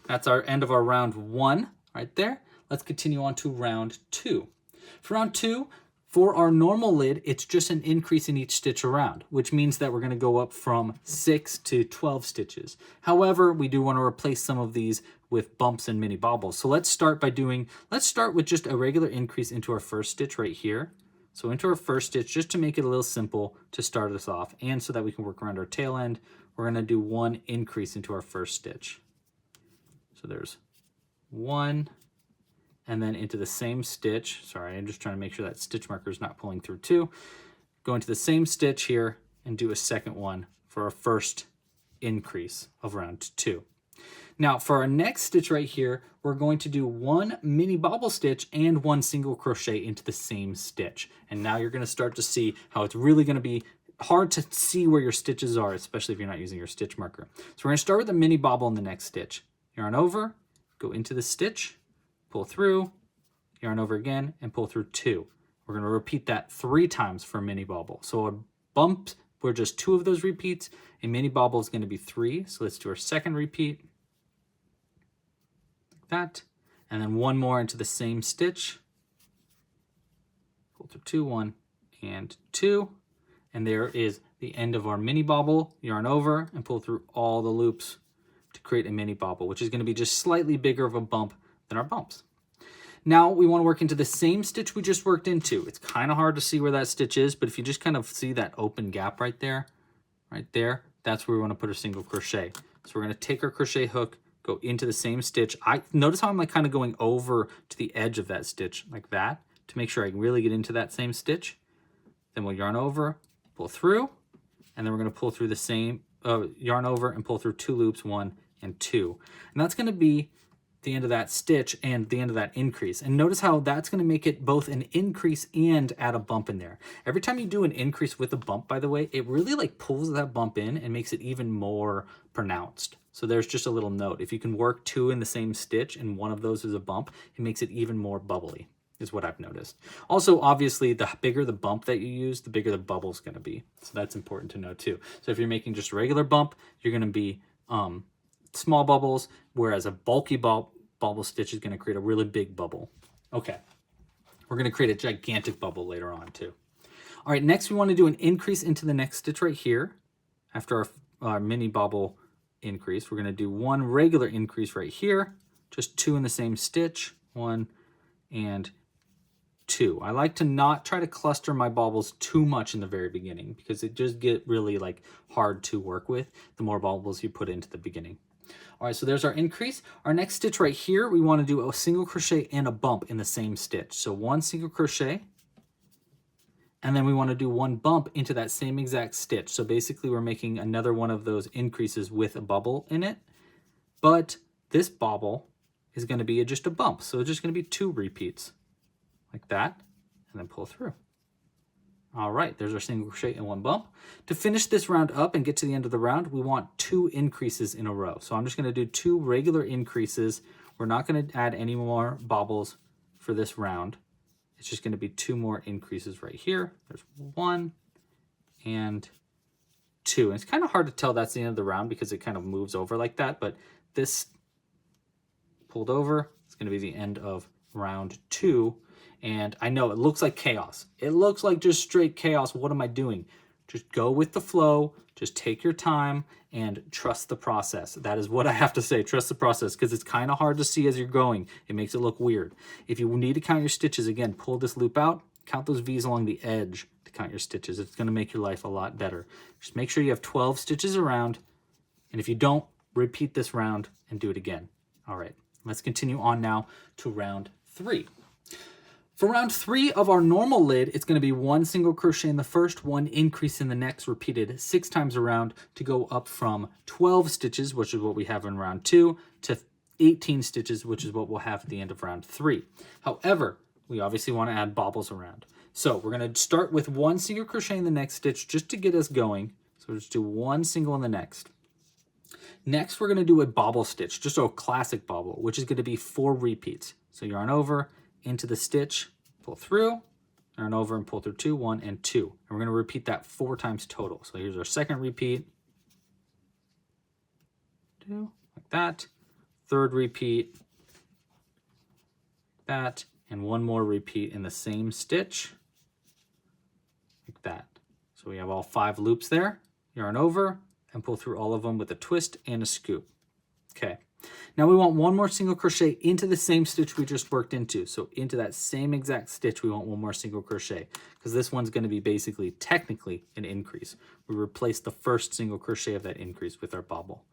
Speaker 1: that's our end of our round 1 right there. Let's continue on to round 2. For round 2, for our normal lid, it's just an increase in each stitch around, which means that we're going to go up from 6 to 12 stitches. However, we do want to replace some of these with bumps and mini bobbles. So let's start with just a regular increase into our first stitch right here. So into our first stitch, just to make it a little simple to start us off, and so that we can work around our tail end, we're going to do 1 increase into our first stitch. So there's 1, and then into the same stitch. Sorry, I'm just trying to make sure that stitch marker is not pulling through 2. Go into the same stitch here and do a second one for our first increase of round 2. Now for our next stitch right here, we're going to do 1 mini bobble stitch and 1 single crochet into the same stitch. And now you're going to start to see how it's really going to be hard to see where your stitches are, especially if you're not using your stitch marker. So we're going to start with a mini bobble in the next stitch. Yarn over, go into the stitch, pull through, yarn over again, and pull through 2. We're going to repeat that 3 times for a mini bobble. So a bump were just 2 of those repeats. A mini bobble is going to be 3. So let's do our second repeat. Like that. And then 1 more into the same stitch. Pull through 2, 1, and 2. And there is the end of our mini bobble. Yarn over and pull through all the loops to create a mini bobble, which is going to be just slightly bigger of a bump than our bumps. Now we want to work into the same stitch we just worked into. It's kind of hard to see where that stitch is, but if you just kind of see that open gap right there, that's where we want to put our single crochet. So we're going to take our crochet hook, go into the same stitch. Notice how I'm like kind of going over to the edge of that stitch like that to make sure I can really get into that same stitch. Then we'll yarn over, pull through, and then we're going to pull through the same, yarn over and pull through 2 loops, 1 and 2. And that's going to be the end of that stitch and the end of that increase. And notice how that's going to make it both an increase and add a bump in there. Every time you do an increase with a bump, by the way, it really like pulls that bump in and makes it even more pronounced. So there's just a little note. If you can work 2 in the same stitch and one of those is a bump, it makes it even more bubbly, is what I've noticed. Also, obviously, the bigger the bump that you use, the bigger the bubble's going to be. So that's important to know too. So if you're making just a regular bump, you're going to be small bubbles, whereas a bulky bubble stitch is going to create a really big bubble. Okay, we're going to create a gigantic bubble later on too. All right, next we want to do an increase into the next stitch right here. After our mini bubble increase, we're going to do 1 regular increase right here, just 2 in the same stitch, 1 and 2. I like to not try to cluster my bobbles too much in the very beginning because it just get really like hard to work with the more bobbles you put into the beginning. All right, so there's our increase. Our next stitch right here, we want to do a single crochet and a bump in the same stitch. So 1 single crochet, and then we want to do 1 bump into that same exact stitch. So basically we're making another one of those increases with a bubble in it. But this bobble is going to be just a bump. So it's just going to be 2 repeats like that, and then pull through. All right, there's our single crochet and 1 bump. To finish this round up and get to the end of the round, we want 2 increases in a row. So I'm just going to do 2 regular increases. We're not going to add any more bobbles for this round. It's just going to be 2 more increases right here. There's 1 and 2. And it's kind of hard to tell that's the end of the round because it kind of moves over like that, but this pulled over, it's going to be the end of round 2. And I know it looks like chaos. It looks like just straight chaos. What am I doing? Just go with the flow. Just take your time and trust the process. That is what I have to say. Trust the process, because it's kind of hard to see as you're going. It makes it look weird. If you need to count your stitches, again, pull this loop out. Count those V's along the edge to count your stitches. It's going to make your life a lot better. Just make sure you have 12 stitches around. And if you don't, repeat this round and do it again. All right, let's continue on now to round 3. For round 3 of our normal lid, it's going to be 1 single crochet in the first, 1 increase in the next, repeated 6 times around to go up from 12 stitches, which is what we have in round 2, to 18 stitches, which is what we'll have at the end of round 3. However, we obviously want to add bobbles around. So we're going to start with 1 single crochet in the next stitch just to get us going. So we'll just do 1 single in the next. Next, we're going to do a bobble stitch, just a classic bobble, which is going to be 4 repeats. So yarn over, into the stitch, pull through, yarn over and pull through 2, 1 and 2. And we're going to repeat that 4 times total. So here's our second repeat, 2, like that, third repeat, like that, and 1 more repeat in the same stitch, like that. So we have all 5 loops there, yarn over and pull through all of them with a twist and a scoop. Okay. Now we want 1 more single crochet into the same stitch we just worked into. So into that same exact stitch, we want 1 more single crochet, because this one's going to be basically technically an increase. We replace the first single crochet of that increase with our bobble.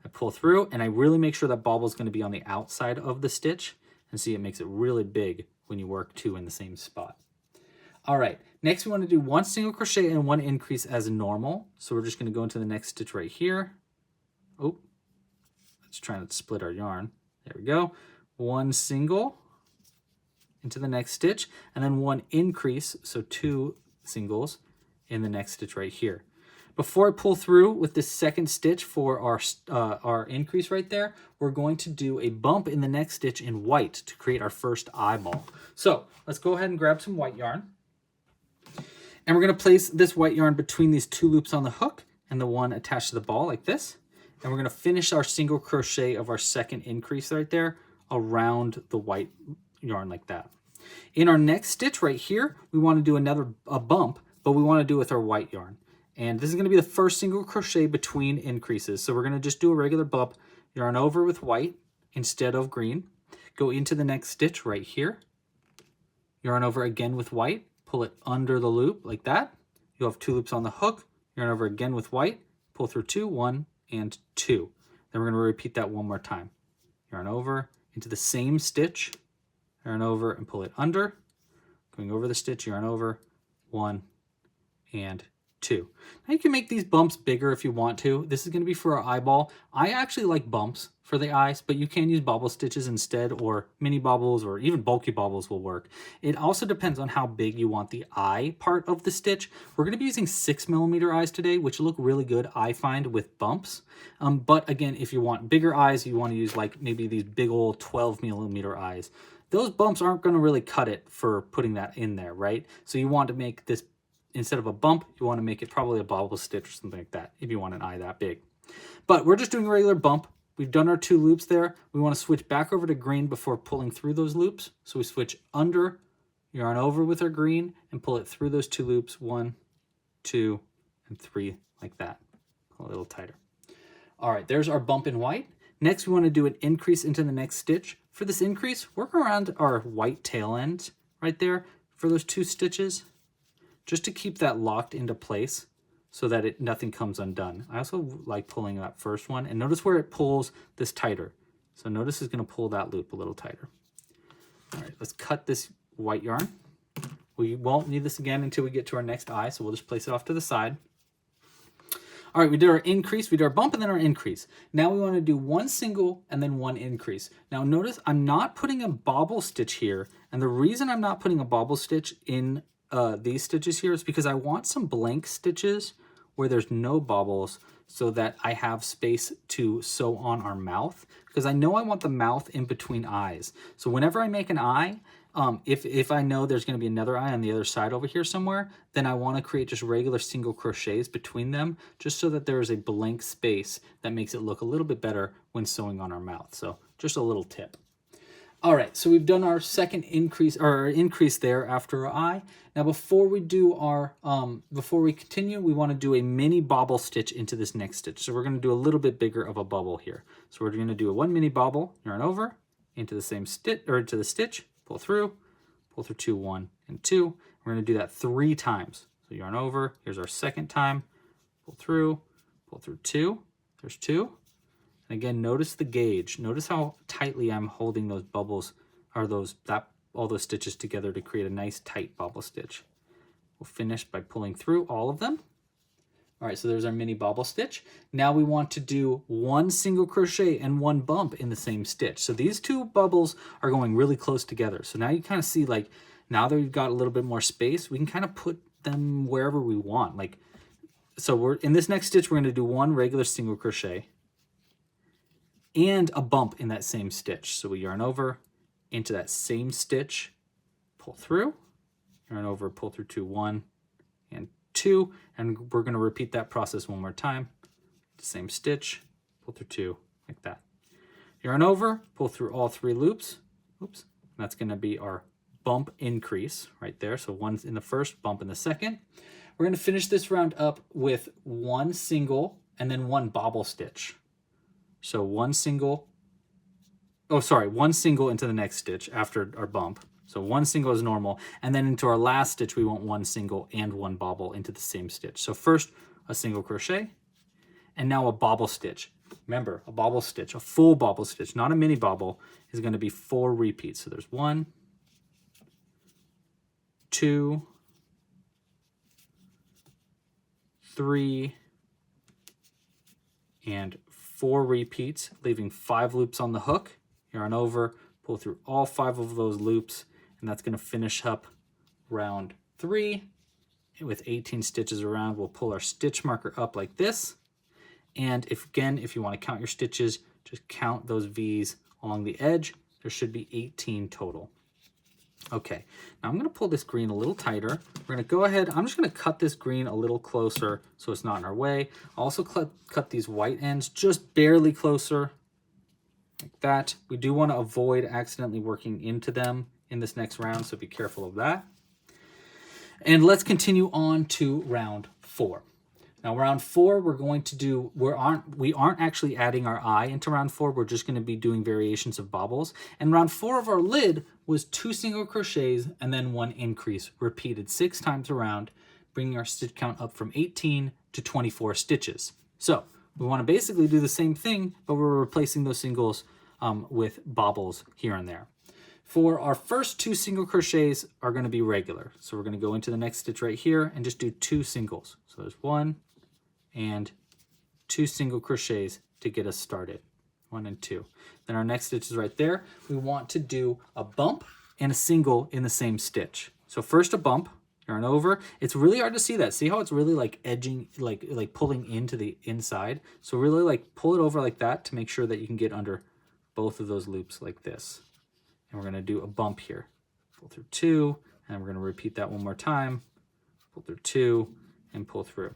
Speaker 1: I pull through, and I really make sure that bobble is going to be on the outside of the stitch, and see, it makes it really big when you work 2 in the same spot. All right, next we want to do 1 single crochet and 1 increase as normal. So we're just going to go into the next stitch right here. Oh, let's try to split our yarn. There we go. 1 single into the next stitch, and then 1 increase, so 2 singles in the next stitch right here. Before I pull through with this second stitch for our increase right there, we're going to do a bump in the next stitch in white to create our first eyeball. So let's go ahead and grab some white yarn. And we're going to place this white yarn between these 2 loops on the hook and the one attached to the ball like this. And we're going to finish our single crochet of our second increase right there around the white yarn like that. In our next stitch right here, we want to do a bump, but we want to do it with our white yarn. And this is going to be the first single crochet between increases. So we're going to just do a regular bump, yarn over with white instead of green, go into the next stitch right here, yarn over again with white, pull it under the loop like that. You'll have 2 loops on the hook, yarn over again with white, pull through 2, 1 and 2. Then we're going to repeat that 1 more time. Yarn over into the same stitch, yarn over and pull it under, going over the stitch, yarn over, 1 and 2. Now you can make these bumps bigger if you want to. This is going to be for our eyeball. I actually like bumps for the eyes, but you can use bobble stitches instead, or mini bobbles, or even bulky bobbles will work. It also depends on how big you want the eye part of the stitch. We're going to be using 6mm eyes today, which look really good, I find, with bumps. But again, if you want bigger eyes, you want to use like maybe these big old 12mm eyes. Those bumps aren't going to really cut it for putting that in there, right? So you want to make this, instead of a bump, you want to make it probably a bobble stitch or something like that if you want an eye that big. But we're just doing a regular bump. We've done our 2 loops there. We want to switch back over to green before pulling through those loops. So we switch under, yarn over with our green, and pull it through those 2 loops, 1, 2, and 3, like that. A little tighter. All right, there's our bump in white. Next, we want to do an increase into the next stitch. For this increase, work around our white tail end right there for those 2 stitches, just to keep that locked into place so that nothing comes undone. I also like pulling that first one, and notice where it pulls this tighter. So notice it's going to pull that loop a little tighter. All right, let's cut this white yarn. We won't need this again until we get to our next eye, so we'll just place it off to the side. All right, we did our increase, we did our bump, and then our increase. Now we want to do one single and then one increase. Now notice I'm not putting a bobble stitch here, and the reason I'm not putting a bobble stitch in these stitches here is because I want some blank stitches where there's no bobbles so that I have space to sew on our mouth, because I know I want the mouth in between eyes. So whenever I make an eye, if I know there's going to be another eye on the other side over here somewhere, then I want to create just regular single crochets between them, just so that there is a blank space that makes it look a little bit better when sewing on our mouth. So just a little tip. All right, so we've done our second increase, or our increase there after our eye. Now before we do our, before we continue, we want to do a mini bobble stitch into this next stitch. So we're going to do a little bit bigger of a bubble here. So we're going to do a one mini bobble, yarn over, into the same stitch, or into the stitch, pull through 2, 1, and 2. We're going to do that 3 times. So yarn over, here's our second time, pull through 2, there's 2. And again, notice the gauge. Notice how tightly I'm holding those bubbles, or all those stitches together to create a nice tight bobble stitch. We'll finish by pulling through all of them. All right, so there's our mini bobble stitch. Now we want to do one single crochet and one bump in the same stitch. So these two bubbles are going really close together. So now you kind of see, like, now that we've got a little bit more space, we can kind of put them wherever we want. Like, so we're in this next stitch, we're going to do one regular single crochet and a bump in that same stitch. So we yarn over into that same stitch, pull through, yarn over, pull through 2, 1, and 2, and we're going to repeat that process one more time. The same stitch, pull through 2, like that. Yarn over, pull through all 3 loops. Oops. That's going to be our bump increase right there. So one's in the first, bump in the second. We're going to finish this round up with one single and then one bobble stitch. So one single into the next stitch after our bump. So one single is normal, and then into our last stitch, we want one single and one bobble into the same stitch. So first, a single crochet, and now a bobble stitch. Remember, a bobble stitch, a full bobble stitch, not a mini bobble, is going to be 4 repeats. So there's 1, 2, 3, and 4 repeats, leaving 5 loops on the hook. Yarn over, pull through all 5 of those loops, and that's going to finish up round 3 with 18 stitches around. We'll pull our stitch marker up like this, and if you want to count your stitches, just count those V's along the edge. There should be 18 total. Okay, now I'm going to pull this green a little tighter. We're going to go ahead, I'm just going to cut this green a little closer so it's not in our way. Also cut these white ends just barely closer, like that. We do want to avoid accidentally working into them in this next round, so be careful of that. And let's continue on to round 4. Now round 4, we're going to do, we aren't actually adding our eye into round 4, we're just going to be doing variations of bobbles. And round 4 of our lid was 2 single crochets and then 1 increase, repeated 6 times around, bringing our stitch count up from 18 to 24 stitches. So we want to basically do the same thing, but we're replacing those singles with bobbles here and there. For our first 2 single crochets are going to be regular. So we're going to go into the next stitch right here and just do 2 singles. So there's 1 and 2 single crochets to get us started. 1 and 2. Then our next stitch is right there. We want to do a bump and a single in the same stitch. So first a bump, yarn over. It's really hard to see that. See how it's really like edging, like pulling into the inside. So really like pull it over like that to make sure that you can get under both of those loops like this. And we're going to do a bump here. Pull through 2, and we're going to repeat that one more time. Pull through 2 and pull through.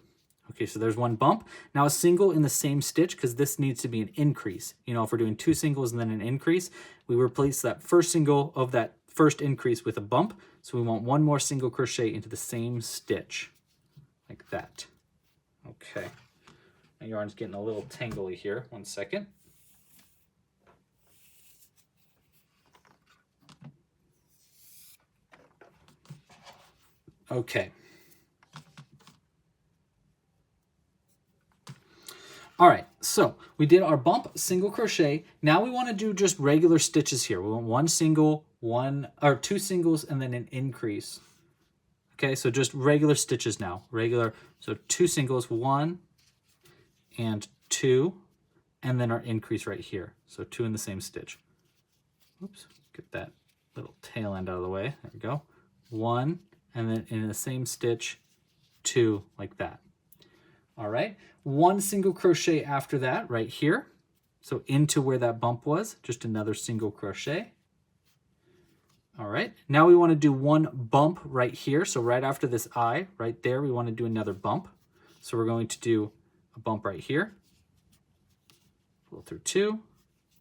Speaker 1: Okay, so there's one bump. Now a single in the same stitch, because this needs to be an increase. You know, if we're doing 2 singles and then an increase, we replace that first single of that first increase with a bump. So we want one more single crochet into the same stitch, like that. Okay, my yarn's getting a little tangly here. 1 second. Okay. All right, so we did our bump, single crochet. Now we want to do just regular stitches here. We want 1 single, 2 singles, and then an increase. Okay, so just regular stitches now. Regular, so 2 singles, 1 and 2, and then our increase right here. So 2 in the same stitch. Oops, get that little tail end out of the way. There we go. 1, and then in the same stitch, 2, like that. All right, 1 single crochet after that right here. So into where that bump was, just another single crochet. All right, now we want to do 1 bump right here. So right after this eye, right there, we want to do another bump. So we're going to do a bump right here. Pull through 2,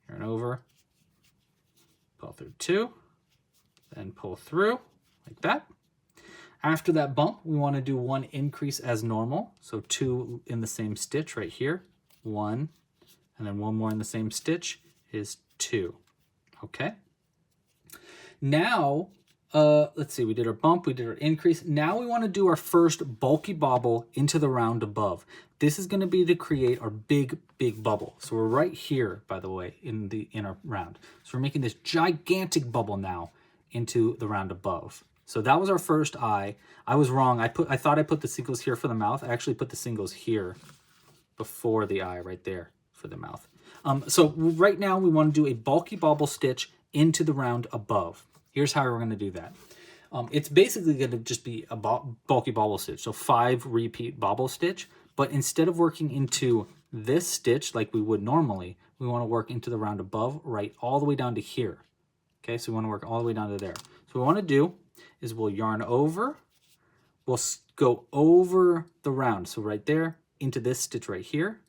Speaker 1: yarn over, pull through 2, then pull through like that. After that bump, we want to do 1 increase as normal. So 2 in the same stitch right here, 1, and then 1 more in the same stitch is 2. Okay. Now, let's see, we did our bump, we did our increase. Now we want to do our first bulky bobble into the round above. This is going to be to create our big bubble. So we're right here, by the way, in our round. So we're making this gigantic bubble now into the round above. So that was our first eye. I was wrong. I thought I put the singles here for the mouth. I actually put the singles here before the eye right there for the mouth. So right now we want to do a bulky bobble stitch into the round above. Here's how we're going to do that. It's basically going to just be a bulky bobble stitch. So 5 repeat bobble stitch, but instead of working into this stitch like we would normally, we want to work into the round above, right all the way down to here. Okay, so we want to work all the way down to there. So what we want to do is we'll yarn over, we'll go over the round. So right there into this stitch right here.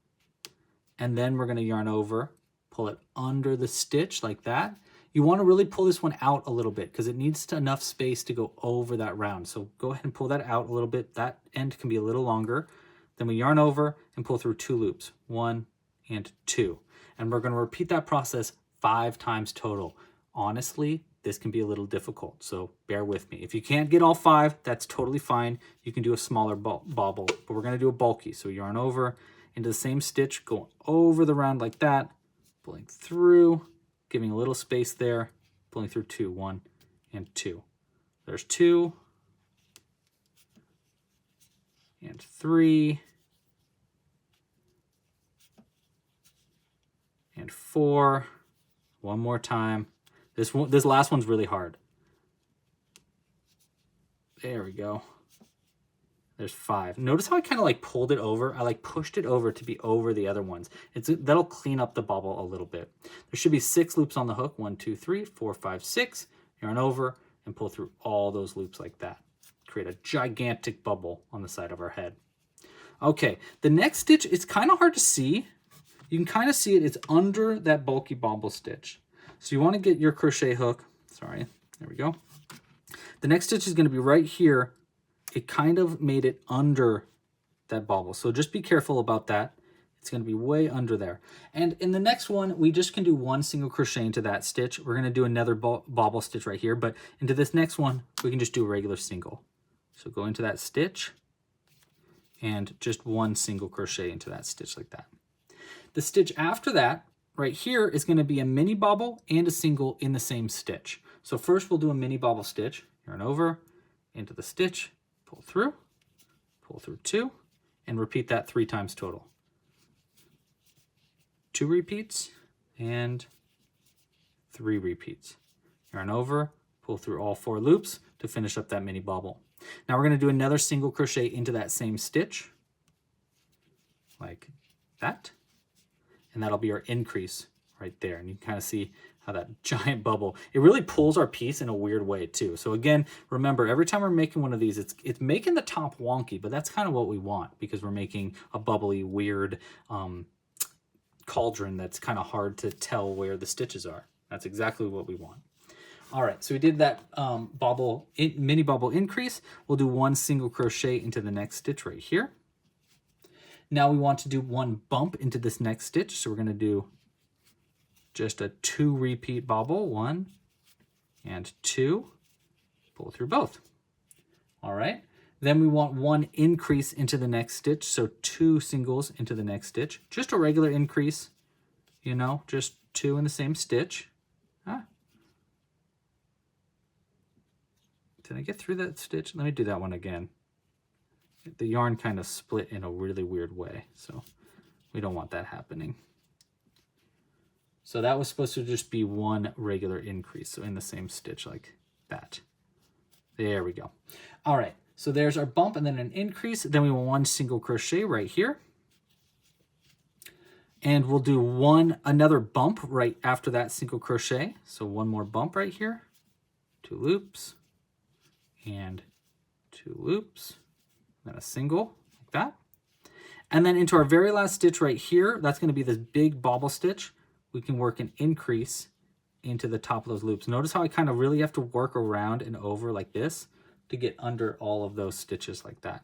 Speaker 1: And then we're going to yarn over, pull it under the stitch like that. You want to really pull this one out a little bit because it needs enough space to go over that round. So go ahead and pull that out a little bit. That end can be a little longer. Then we yarn over and pull through 2 loops, 1 and 2. And we're going to repeat that process 5 times total. Honestly, this can be a little difficult, so bear with me. If you can't get all 5, that's totally fine. You can do a smaller bobble, but we're going to do a bulky. So yarn over into the same stitch, going over the round like that, pulling through, giving a little space there, pulling through 2, 1 and 2. There's 2 and 3 and 4. One more time. This last one's really hard. There we go. There's 5. Notice how I kind of like pulled it over. I like pushed it over to be over the other ones. That'll clean up the bobble a little bit. There should be 6 loops on the hook. 1, 2, 3, 4, 5, 6. Yarn over and pull through all those loops like that. Create a gigantic bubble on the side of our head. Okay, the next stitch, it's kind of hard to see. You can kind of see it. It's under that bulky bobble stitch. So you want to get your crochet hook. Sorry, there we go. The next stitch is going to be right here. It kind of made it under that bobble. So just be careful about that. It's going to be way under there. And in the next one, we just can do 1 single crochet into that stitch. We're going to do another bobble stitch right here, but into this next one, we can just do a regular single. So go into that stitch and just 1 single crochet into that stitch like that. The stitch after that, right here, is going to be a mini bobble and a single in the same stitch. So first we'll do a mini bobble stitch, yarn over, into the stitch, pull through 2, and repeat that 3 times total. 2 repeats and 3 repeats. Yarn over, pull through all 4 loops to finish up that mini bobble. Now we're going to do another single crochet into that same stitch, like that. And that'll be our increase right there. And you can kind of see how that giant bubble, it really pulls our piece in a weird way too. So again, remember, every time we're making one of these, it's making the top wonky, but that's kind of what we want because we're making a bubbly, weird cauldron that's kind of hard to tell where the stitches are. That's exactly what we want. All right, so we did that mini bubble increase. We'll do 1 single crochet into the next stitch right here. Now we want to do 1 bump into this next stitch. So we're going to do just a 2 repeat bobble, 1 and 2, pull through both. All right. Then we want 1 increase into the next stitch. So 2 singles into the next stitch, just a regular increase, you know, just 2 in the same stitch. Did I get through that stitch? Let me do that one again. The yarn kind of split in a really weird way. So We don't want that happening. So that was supposed to just be one regular increase. So in the same stitch like that. There we go. All right, so there's our bump and then an increase. Then we want one single crochet right here. And we'll do another bump right after that single crochet. So one more bump right here, 2 loops, and 2 loops, then a single like that. And then into our very last stitch right here, that's going to be this big bobble stitch. We can work an increase into the top of those loops. Notice how I kind of really have to work around and over like this to get under all of those stitches like that.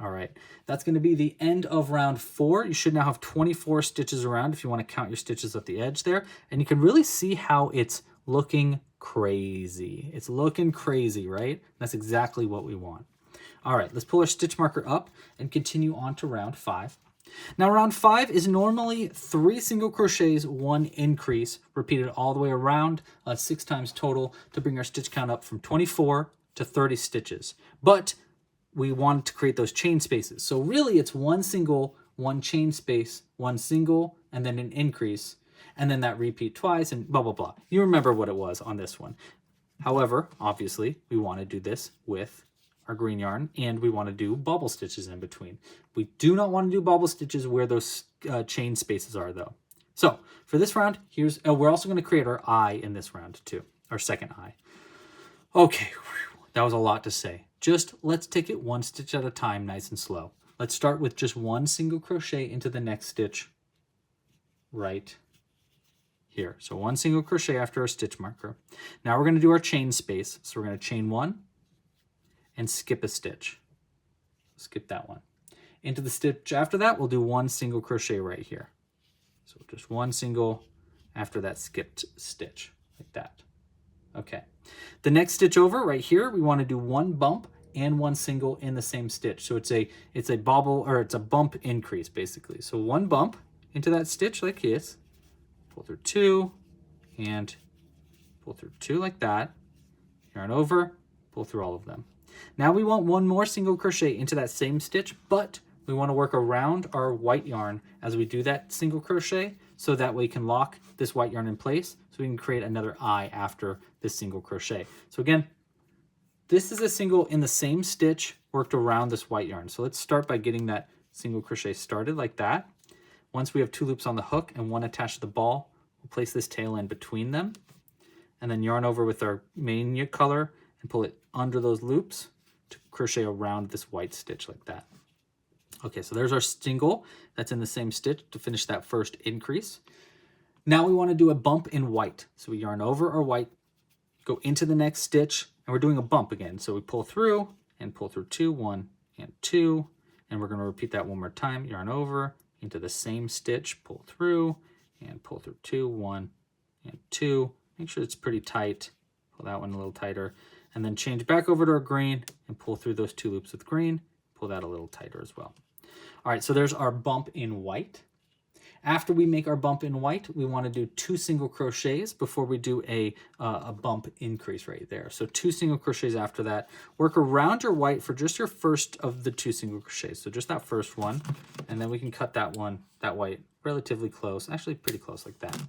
Speaker 1: All right, that's going to be the end of round 4. You should now have 24 stitches around if you want to count your stitches at the edge there. And you can really see how it's looking crazy. It's looking crazy, right? That's exactly what we want. All right, let's pull our stitch marker up and continue on to round 5. Now round 5 is normally 3 single crochets, 1 increase, repeated all the way around, 6 times total to bring our stitch count up from 24 to 30 stitches. But we want to create those chain spaces. So really it's 1 single, 1 chain space, 1 single, and then an increase, and then that repeat twice and blah, blah, blah. You remember what it was on this one. However, obviously, we want to do this with our green yarn, and we want to do bubble stitches in between. We do not want to do bubble stitches where those chain spaces are though. So for this round, we're also going to create our eye in this round too, our second eye. Okay, that was a lot to say. Just let's take it 1 stitch at a time, nice and slow. Let's start with just 1 single crochet into the next stitch right here. So 1 single crochet after our stitch marker. Now we're going to do our chain space. So we're going to chain 1 and skip a stitch. Skip that one. Into the stitch after that, we'll do 1 single crochet right here. So just 1 single after that skipped stitch, like that. Okay. The next stitch over right here, we want to do 1 bump and 1 single in the same stitch. So it's a bobble, or it's a bump increase basically. So 1 bump into that stitch like this, pull through 2 and pull through 2 like that, yarn over, pull through all of them. Now we want 1 more single crochet into that same stitch, but we want to work around our white yarn as we do that single crochet, so that way we can lock this white yarn in place so we can create another eye after this single crochet. So again, this is a single in the same stitch worked around this white yarn. So let's start by getting that single crochet started like that. Once we have 2 loops on the hook and 1 attached to the ball, we'll place this tail end between them and then yarn over with our main color and pull it under those loops to crochet around this white stitch like that. Okay, so there's our single that's in the same stitch to finish that first increase. Now we want to do a bump in white. So we yarn over our white, go into the next stitch, and we're doing a bump again. So we pull through and pull through 2, 1 and 2, and we're going to repeat that one more time. Yarn over into the same stitch, pull through and pull through 2, 1 and 2. Make sure it's pretty tight. Pull that one a little tighter, and then change back over to our green and pull through those 2 loops with green. Pull that a little tighter as well. All right, so there's our bump in white. After we make our bump in white, we want to do 2 single crochets before we do a bump increase right there. So 2 single crochets after that. Work around your white for just your first of the 2 single crochets. So just that first one, and then we can cut that white relatively close, actually pretty close like that.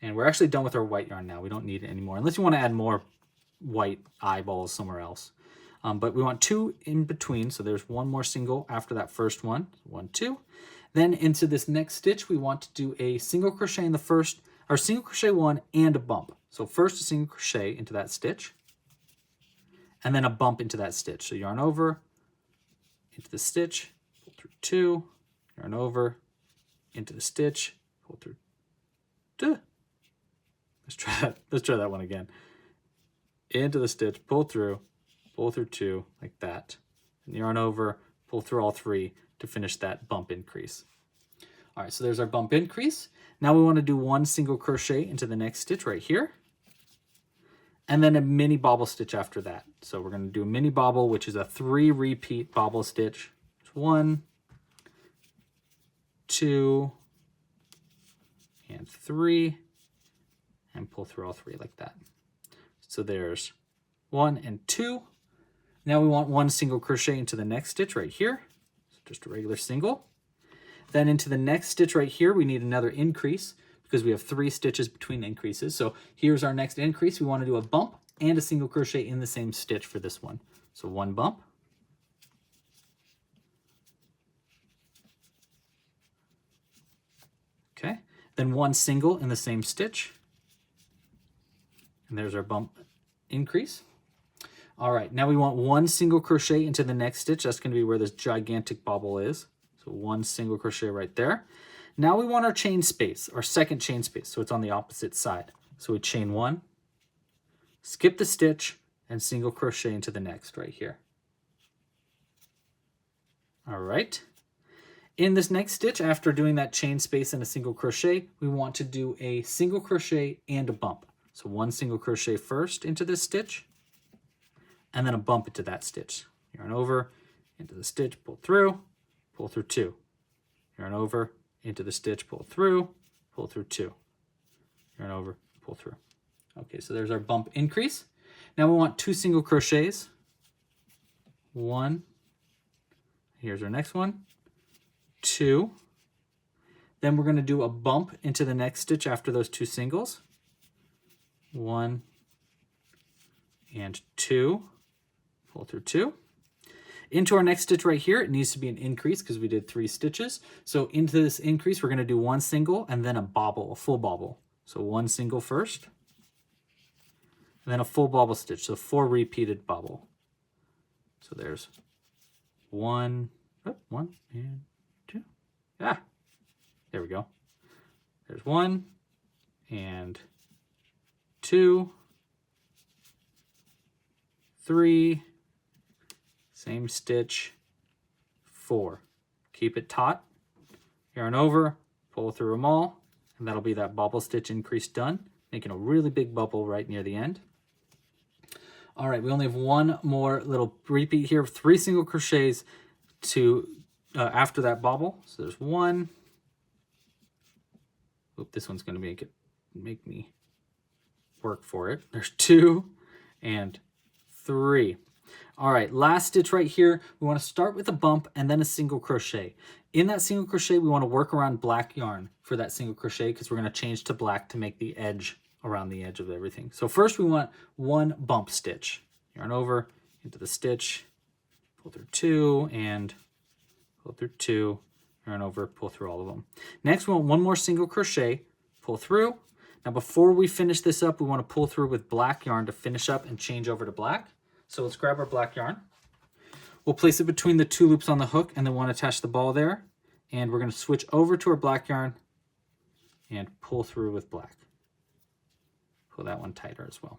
Speaker 1: And we're actually done with our white yarn now. We don't need it anymore, unless you want to add more white eyeballs somewhere else. But we want 2 in between, so there's 1 more single after that first one. 1, 2. Then into this next stitch, we want to do a single crochet in the first, or single crochet 1 and a bump. So first a single crochet into that stitch, and then a bump into that stitch. So yarn over, into the stitch, pull through 2, yarn over, into the stitch, pull through 2. Let's try that one again. Into the stitch, pull through 2 like that, and yarn over, pull through all 3 to finish that bump increase. All right, so there's our bump increase. Now we want to do 1 single crochet into the next stitch right here, and then a mini bobble stitch after that. So we're going to do a mini bobble, which is a 3 repeat bobble stitch. 1, 2, and 3, and pull through all 3 like that. So there's 1 and 2. Now we want 1 single crochet into the next stitch right here. So just a regular single. Then into the next stitch right here, we need another increase because we have 3 stitches between increases. So here's our next increase. We want to do a bump and a single crochet in the same stitch for this one. So 1 bump. Okay, then 1 single in the same stitch. And there's our bump increase. All right, now we want 1 single crochet into the next stitch. That's going to be where this gigantic bobble is. So 1 single crochet right there. Now we want our chain space, our second chain space, so it's on the opposite side. So we chain 1, skip the stitch, and single crochet into the next right here. All right. In this next stitch, after doing that chain space and a single crochet, we want to do a single crochet and a bump. So 1 single crochet first into this stitch, and then a bump into that stitch. Yarn over, into the stitch, pull through 2. Yarn over, into the stitch, pull through 2. Yarn over, pull through. Okay, so there's our bump increase. Now we want 2 single crochets. 1, here's our next one, 2. Then we're going to do a bump into the next stitch after those 2 singles. 1 and 2, pull through 2. Into our next stitch right here, it needs to be an increase because we did 3 stitches. So into this increase, we're going to do 1 single and then a bobble, a full bobble. So 1 single first, and then a full bobble stitch. So 4 repeated bobble. So there's 1 and 2. Ah, there we go. There's 1 and 2, 3, same stitch, 4. Keep it taut, yarn over, pull through them all, and that'll be that bobble stitch increase done, making a really big bubble right near the end. All right, we only have 1 more little repeat here, 3 single crochets to after that bobble. So there's 1. Oop, this one's going to make me work for it. There's 2 and 3. All right, last stitch right here, we want to start with a bump and then a single crochet. In that single crochet, we want to work around black yarn for that single crochet because we're going to change to black to make the edge around the edge of everything. So first we want 1 bump stitch. Yarn over into the stitch, pull through 2 and pull through 2, yarn over, pull through all of them. Next we want 1 more single crochet, pull through. Now before we finish this up, we want to pull through with black yarn to finish up and change over to black. So let's grab our black yarn. We'll place it between the 2 loops on the hook and then want to attach the ball there. And we're going to switch over to our black yarn and pull through with black. Pull that one tighter as well.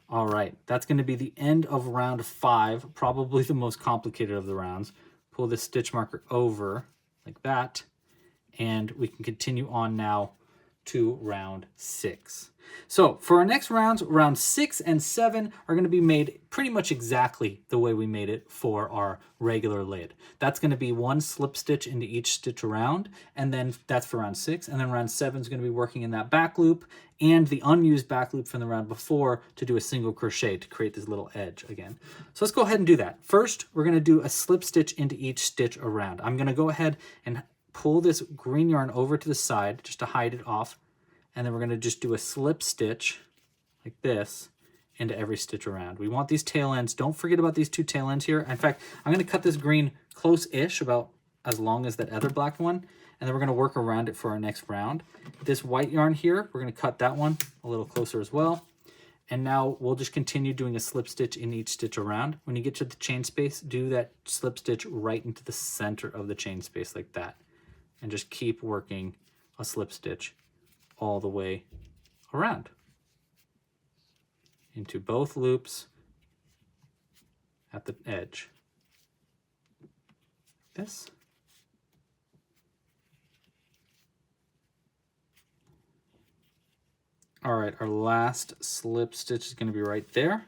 Speaker 1: All right, that's going to be the end of round 5, probably the most complicated of the rounds. Pull this stitch marker over like that, and we can continue on now to round 6. So for our next rounds, round 6 and 7 are going to be made pretty much exactly the way we made it for our regular lid. That's going to be 1 slip stitch into each stitch around, and then that's for round 6. And then round 7 is going to be working in that back loop and the unused back loop from the round before to do a single crochet to create this little edge again. So let's go ahead and do that. First, we're going to do a slip stitch into each stitch around. I'm going to go ahead and pull this green yarn over to the side just to hide it off. And then we're going to just do a slip stitch like this into every stitch around. We want these tail ends. Don't forget about these 2 tail ends here. In fact, I'm going to cut this green close-ish, about as long as that other black one. And then we're going to work around it for our next round. This white yarn here, we're going to cut that one a little closer as well. And now we'll just continue doing a slip stitch in each stitch around. When you get to the chain space, do that slip stitch right into the center of the chain space like that. And just keep working a slip stitch all the way around into both loops at the edge. This. All right, our last slip stitch is going to be right there.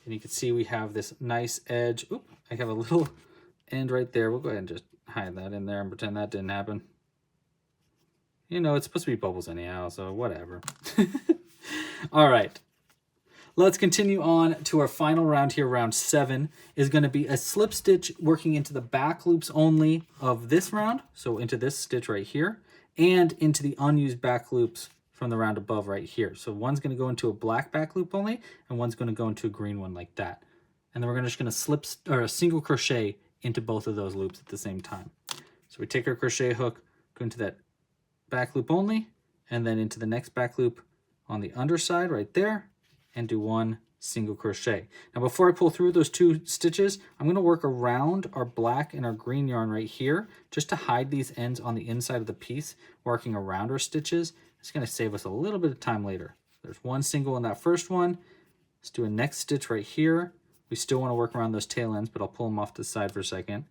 Speaker 1: And you can see we have this nice edge. Oop, I have a little end right there. We'll go ahead and just hide that in there and pretend that didn't happen. You know, it's supposed to be bubbles anyhow, so whatever. All right. Let's continue on to our final round here. Round 7 is going to be a slip stitch working into the back loops only of this round. So into this stitch right here and into the unused back loops from the round above right here. So one's going to go into a black back loop only and one's going to go into a green one like that. And then we're just going to slip or a single crochet into both of those loops at the same time. So we take our crochet hook, go into that back loop only, and then into the next back loop on the underside right there, and do one single crochet. Now before I pull through those 2 stitches, I'm going to work around our black and our green yarn right here just to hide these ends on the inside of the piece, working around our stitches. It's going to save us a little bit of time later. There's one single in that first one. Let's do a next stitch right here. We still want to work around those tail ends, but I'll pull them off to the side for a second.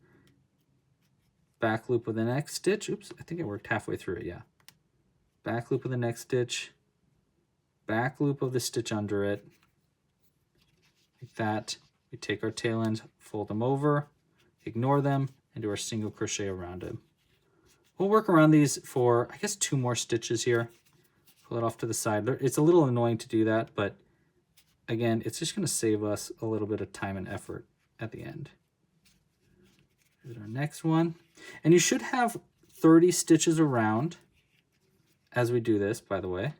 Speaker 1: Back loop with the next stitch. Oops, I think it worked halfway through it, yeah. Back loop of the next stitch. Back loop of the stitch under it. Like that. We take our tail ends, fold them over, ignore them, and do our single crochet around it. We'll work around these for, I guess, 2 more stitches here. Pull it off to the side. It's a little annoying to do that, but again, it's just going to save us a little bit of time and effort at the end. Here's our next one. And you should have 30 stitches around as we do this, by the way,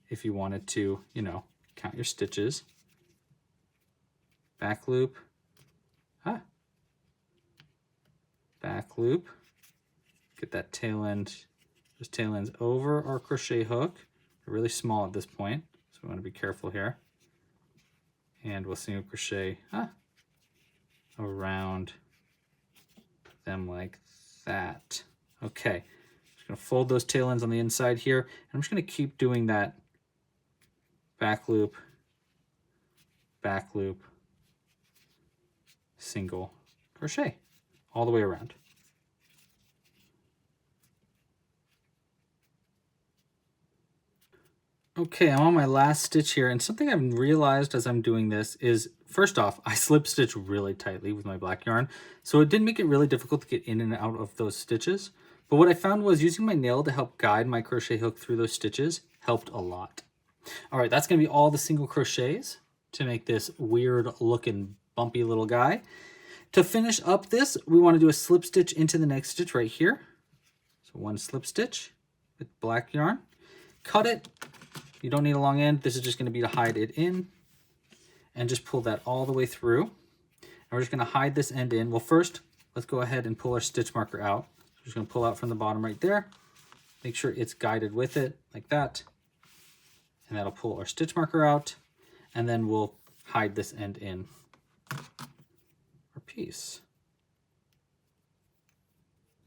Speaker 1: if you wanted to, you know, count your stitches. Back loop. Back loop. Get that tail end, those tail ends over our crochet hook. They're really small at this point, so we want to be careful here. And we'll single crochet around them like that. Okay, just gonna fold those tail ends on the inside here, and I'm just gonna keep doing that back loop, single crochet all the way around. Okay, I'm on my last stitch here, and something I've realized as I'm doing this is, first off, I slip stitch really tightly with my black yarn, so it did make it really difficult to get in and out of those stitches. But what I found was using my nail to help guide my crochet hook through those stitches helped a lot. All right, that's gonna be all the single crochets to make this weird looking bumpy little guy. To finish up this, we wanna do a slip stitch into the next stitch right here. So one slip stitch with black yarn, cut it. You don't need a long end. This is just going to be to hide it in, and just pull that all the way through. And we're just going to hide this end in. Well, first, let's go ahead and pull our stitch marker out. We're just going to pull out from the bottom right there. Make sure it's guided with it like that. And that'll pull our stitch marker out. And then we'll hide this end in our piece.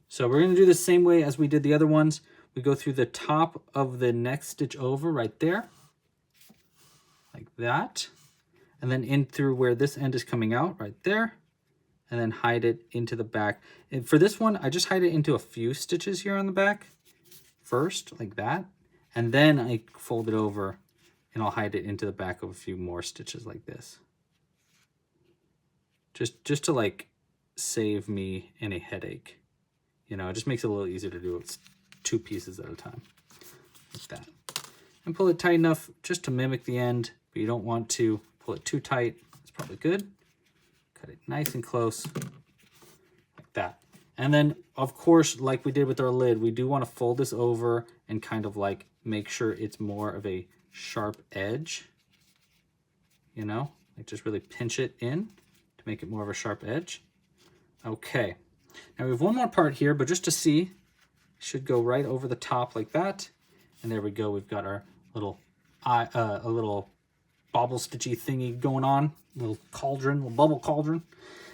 Speaker 1: So we're going to do the same way as we did the other ones. We go through the top of the next stitch over right there, like that, and then in through where this end is coming out right there, and then hide it into the back. And for this one, I just hide it into a few stitches here on the back first, like that, and then I fold it over and I'll hide it into the back of a few more stitches like this. Just to like save me any headache. You know, it just makes it a little easier to do it 2 pieces at a time, like that. And pull it tight enough just to mimic the end, but you don't want to pull it too tight. It's probably good. Cut it nice and close, like that. And then, of course, like we did with our lid, we do want to fold this over and kind of like make sure it's more of a sharp edge, you know, like just really pinch it in to make it more of a sharp edge. Okay, now we have one more part here, but just to see, should go right over the top like that. And there we go. We've got our little a little bobble stitchy thingy going on, little cauldron, little bubble cauldron.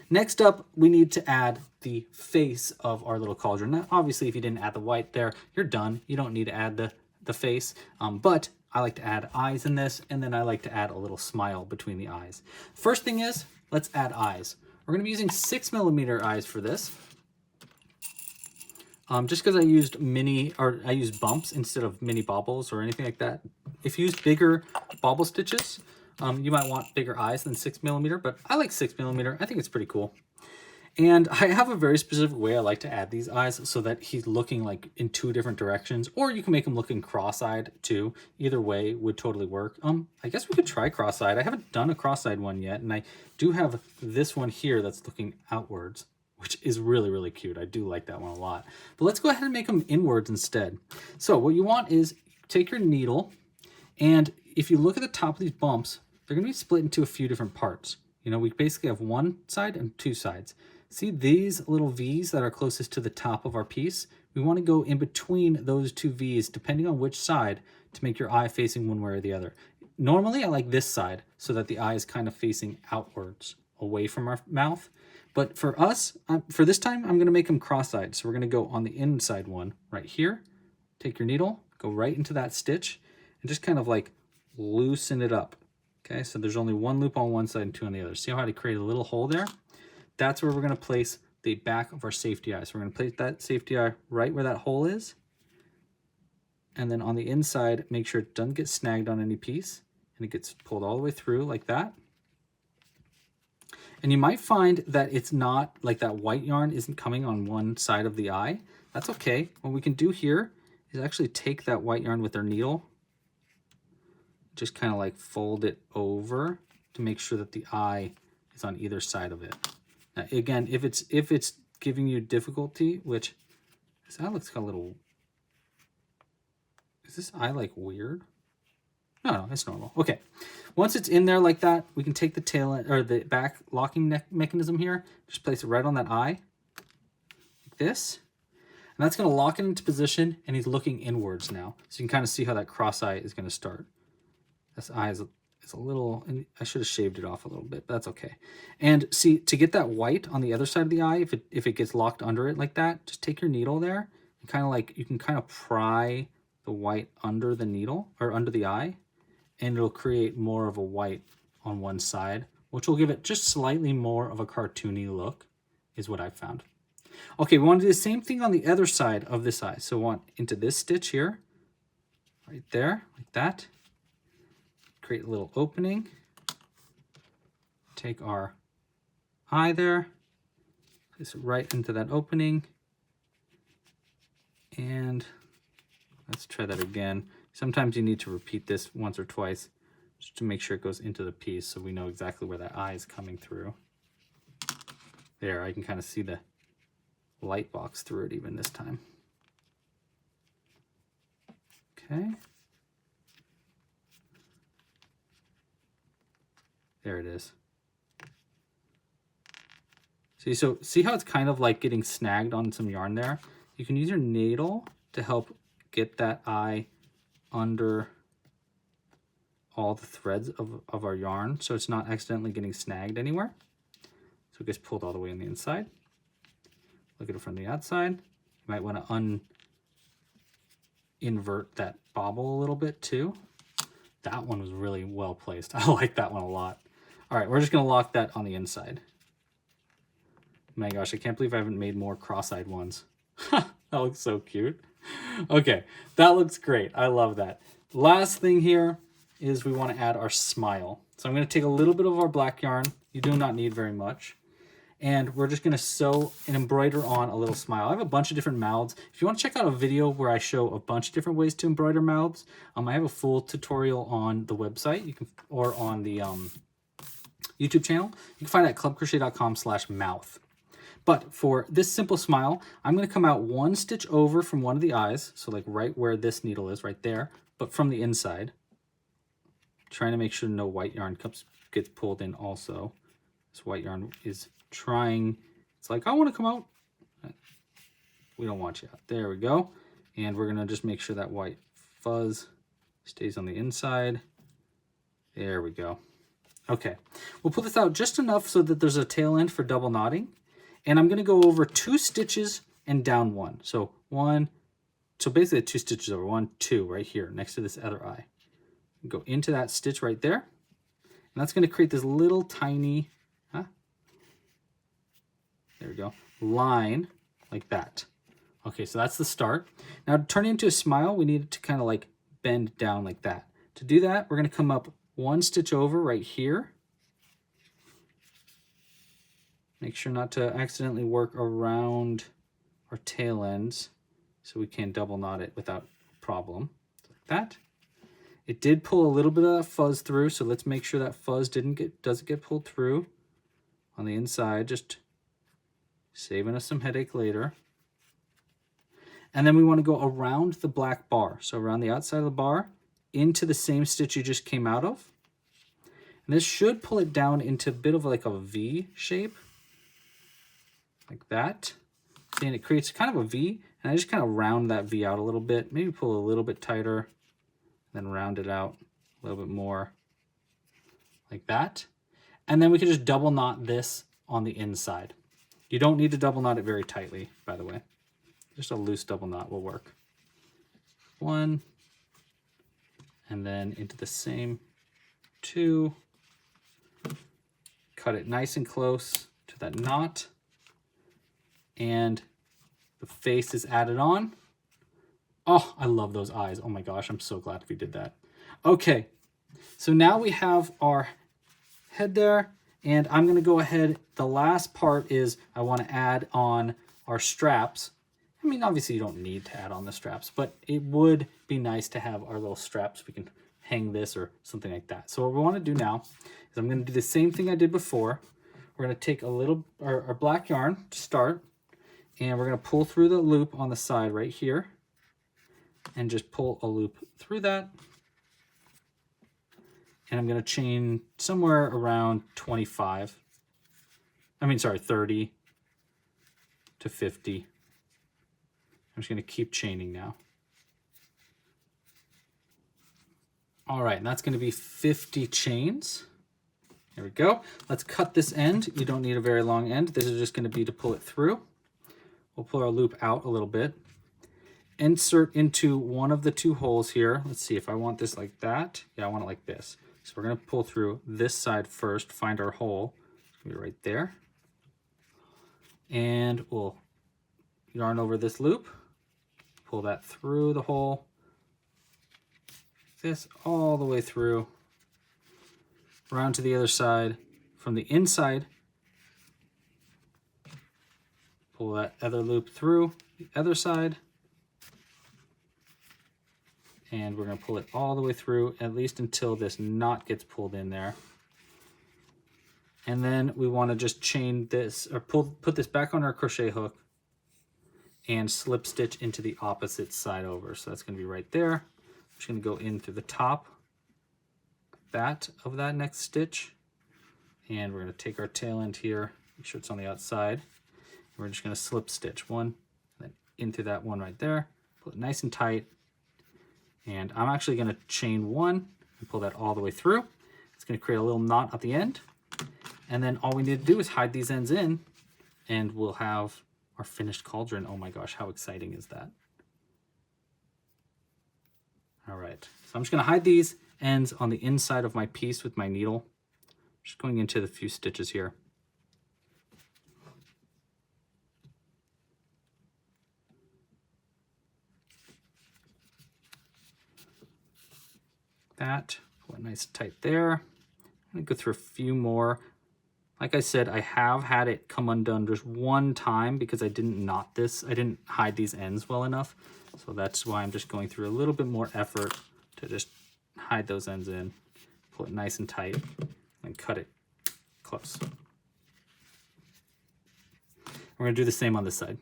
Speaker 1: Next up, we need to add the face of our little cauldron. Now, obviously, if you didn't add the white there, you're done. You don't need to add the face, but I like to add eyes in this, and then I like to add a little smile between the eyes. First thing is, let's add eyes. We're gonna be using 6mm eyes for this. Just because I used bumps instead of mini baubles or anything like that. If you use bigger bauble stitches, you might want bigger eyes than 6mm, but I like 6mm. I think it's pretty cool. And I have a very specific way I like to add these eyes so that he's looking like in 2 different directions, or you can make him looking cross-eyed too. Either way would totally work. I guess we could try cross-eyed. I haven't done a cross-eyed one yet, and I do have this one here that's looking outwards, which is really, really cute. I do like that one a lot. But let's go ahead and make them inwards instead. So what you want is take your needle, and if you look at the top of these bumps, they're going to be split into a few different parts. You know, we basically have one side and 2 sides. See these little V's that are closest to the top of our piece? We want to go in between those 2 V's, depending on which side, to make your eye facing one way or the other. Normally, I like this side so that the eye is kind of facing outwards, away from our mouth. But for us, for this time, I'm going to make them cross-eyed. So we're going to go on the inside one right here. Take your needle, go right into that stitch, and just kind of like loosen it up. Okay, so there's only 1 loop on one side and 2 on the other. See how I create a little hole there? That's where we're going to place the back of our safety eye. So we're going to place that safety eye right where that hole is. And then on the inside, make sure it doesn't get snagged on any piece. And it gets pulled all the way through like that. And you might find that it's not, like that white yarn isn't coming on one side of the eye. That's okay. What we can do here is actually take that white yarn with our needle. Just kind of like fold it over to make sure that the eye is on either side of it. Now, again, if it's giving you difficulty, which this eye looks a little, is this eye like weird? No, it's normal. Okay, once it's in there like that, we can take the tail end, or the back locking mechanism here, just place it right on that eye, like this, and that's going to lock it into position, and he's looking inwards now. So you can kind of see how that cross eye is going to start. This eye is a little, and I should have shaved it off a little bit, but that's okay. And see, to get that white on the other side of the eye, if it gets locked under it like that, just take your needle there and kind of like, you can kind of pry the white under the needle or under the eye, and it'll create more of a white on one side, which will give it just slightly more of a cartoony look, is what I've found. Okay, we want to do the same thing on the other side of this eye. So we want into this stitch here, right there, like that. Create a little opening, take our eye there, place it right into that opening, and let's try that again. Sometimes you need to repeat this once or twice just to make sure it goes into the piece so we know exactly where that eye is coming through. There, I can kind of see the light box through it even this time. Okay. There it is. See how it's kind of like getting snagged on some yarn there? You can use your needle to help get that eye under all the threads of our yarn so it's not accidentally getting snagged anywhere. So it gets pulled all the way on the inside. Look at it from the outside. You might want to invert that bobble a little bit too. That one was really well placed. I like that one a lot. All right, we're just going to lock that on the inside. My gosh, I can't believe I haven't made more cross-eyed ones. That looks so cute. Okay, that looks great. I love that. Last thing here is we want to add our smile. So I'm going to take a little bit of our black yarn. You do not need very much. And we're just going to sew and embroider on a little smile. I have a bunch of different mouths. If you want to check out a video where I show a bunch of different ways to embroider mouths, I have a full tutorial on the website, or on the YouTube channel. You can find it at clubcrochet.com/mouth. But for this simple smile, I'm going to come out 1 stitch over from one of the eyes, so like right where this needle is, right there, but from the inside. Trying to make sure no white yarn gets pulled in also. This white yarn is trying, it's like, I want to come out. We don't want you out. There we go. And we're going to just make sure that white fuzz stays on the inside. There we go. Okay, we'll pull this out just enough so that there's a tail end for double knotting. And I'm going to go over 2 stitches and down 1. So basically 2 stitches over, 1, 2 right here next to this other eye. Go into that stitch right there. And that's going to create this little tiny, there we go, line like that. Okay, so that's the start. Now to turn it into a smile, we need it to kind of like bend down like that. To do that, we're going to come up 1 stitch over right here. Make sure not to accidentally work around our tail ends so we can double knot it without problem. Like that. It did pull a little bit of that fuzz through, so let's make sure that fuzz doesn't get pulled through on the inside, just saving us some headache later. And then we want to go around the black bar, so around the outside of the bar into the same stitch you just came out of. And this should pull it down into a bit of like a V shape, like that. And it creates kind of a V, and I just kind of round that V out a little bit, maybe pull a little bit tighter, then round it out a little bit more, like that. And then we can just double knot this on the inside. You don't need to double knot it very tightly, by the way. Just a loose double knot will work. One, and then into the same two. Cut it nice and close to that knot. And the face is added on. Oh, I love those eyes. Oh my gosh, I'm so glad we did that. Okay, so now we have our head there, and I'm gonna go ahead. The last part is I wanna add on our straps. I mean, obviously you don't need to add on the straps, but it would be nice to have our little straps. We can hang this or something like that. So what we wanna do now is I'm gonna do the same thing I did before. We're gonna take a little, our black yarn to start, and we're gonna pull through the loop on the side right here, and just pull a loop through that. And I'm gonna chain somewhere around 30 to 50. I'm just gonna keep chaining now. All right, and that's gonna be 50 chains. There we go. Let's cut this end. You don't need a very long end. This is just gonna be to pull it through. We'll pull our loop out a little bit. Insert into one of the two holes here. Let's see if I want this like that. Yeah, I want it like this. So we're gonna pull through this side first, find our hole. It's gonna be right there. And we'll yarn over this loop, pull that through the hole, this all the way through, around to the other side. From the inside, pull that other loop through the other side, and we're going to pull it all the way through, at least until this knot gets pulled in there. And then we want to just chain this, or put this back on our crochet hook and slip stitch into the opposite side over. So that's going to be right there. I'm just going to go in through the top of that next stitch, and we're going to take our tail end here, make sure it's on the outside. We're just going to slip stitch one, and then into that one right there, pull it nice and tight. And I'm actually going to chain one and pull that all the way through. It's going to create a little knot at the end. And then all we need to do is hide these ends in, and we'll have our finished cauldron. Oh my gosh, how exciting is that? All right, so I'm just going to hide these ends on the inside of my piece with my needle. Just going into the few stitches here. That, pull it nice and tight there. I'm gonna go through a few more. Like I said, I have had it come undone just one time because I didn't knot this. I didn't hide these ends well enough. So that's why I'm just going through a little bit more effort to just hide those ends in, pull it nice and tight, and cut it close. We're gonna do the same on this side.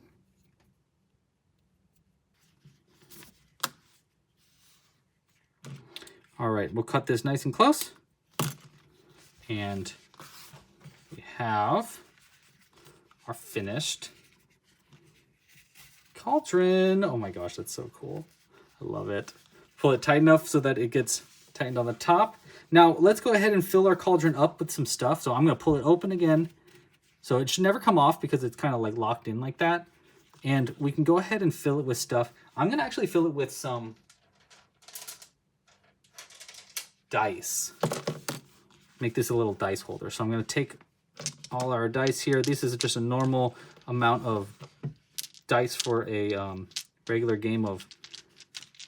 Speaker 1: All right, we'll cut this nice and close. And we have our finished cauldron. Oh my gosh, that's so cool. I love it. Pull it tight enough so that it gets tightened on the top. Now let's go ahead and fill our cauldron up with some stuff. So I'm gonna pull it open again. So it should never come off because it's kind of like locked in like that. And we can go ahead and fill it with stuff. I'm gonna actually fill it with some dice. Make this a little dice holder. So I'm going to take all our dice here. This is just a normal amount of dice for a regular game of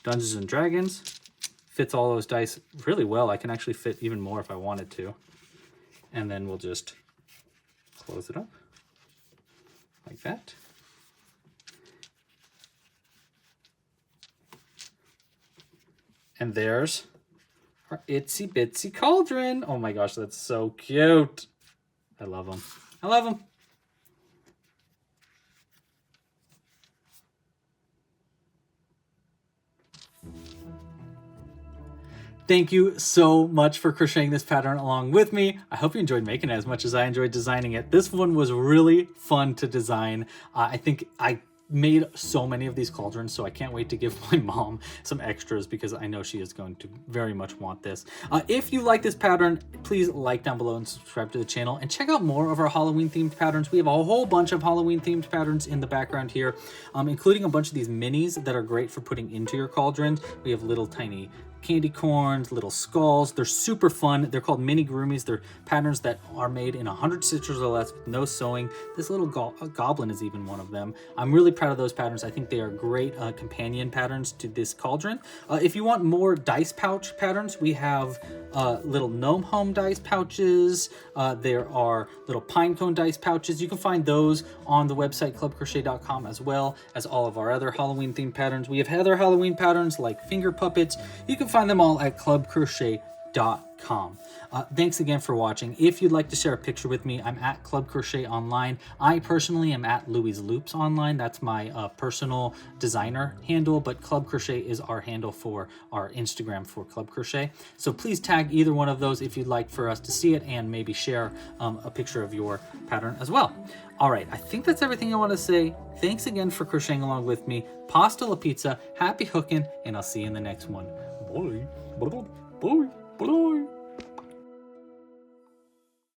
Speaker 1: Dungeons and Dragons. Fits all those dice really well. I can actually fit even more if I wanted to. And then we'll just close it up. like that. And there's our itsy bitsy cauldron. Oh my gosh, that's so cute. I love them. I love them. Thank you so much for crocheting this pattern along with me. I hope you enjoyed making it as much as I enjoyed designing it. This one was really fun to design. I think I made so many of these cauldrons, so I can't wait to give my mom some extras because I know she is going to very much want this. If you like this pattern, please like down below and subscribe to the channel and check out more of our Halloween themed patterns. We have a whole bunch of Halloween themed patterns in the background here, including a bunch of these minis that are great for putting into your cauldrons. We have little tiny candy corns, little skulls. They're super fun. They're called Amigurumis. They're patterns that are made in 100 stitches or less with no sewing. This little goblin is even one of them. I'm really proud of those patterns. I think they are great companion patterns to this cauldron. If you want more dice pouch patterns, we have little gnome home dice pouches. There are little pine cone dice pouches. You can find those on the website clubcrochet.com, as well as all of our other Halloween themed patterns. We have other Halloween patterns like finger puppets. You can find them all at clubcrochet.com. Thanks again for watching. If you'd like to share a picture with me, I'm at Club Crochet Online. I personally am at Louie's Loops Online. That's my personal designer handle, but Club Crochet is our handle for our Instagram for Club Crochet. So please tag either one of those if you'd like for us to see it and maybe share a picture of your pattern as well. All right, I think that's everything I want to say. Thanks again for crocheting along with me. Pasta la pizza, happy hooking, and I'll see you in the next one. Bye. Bye. Bye. Bye.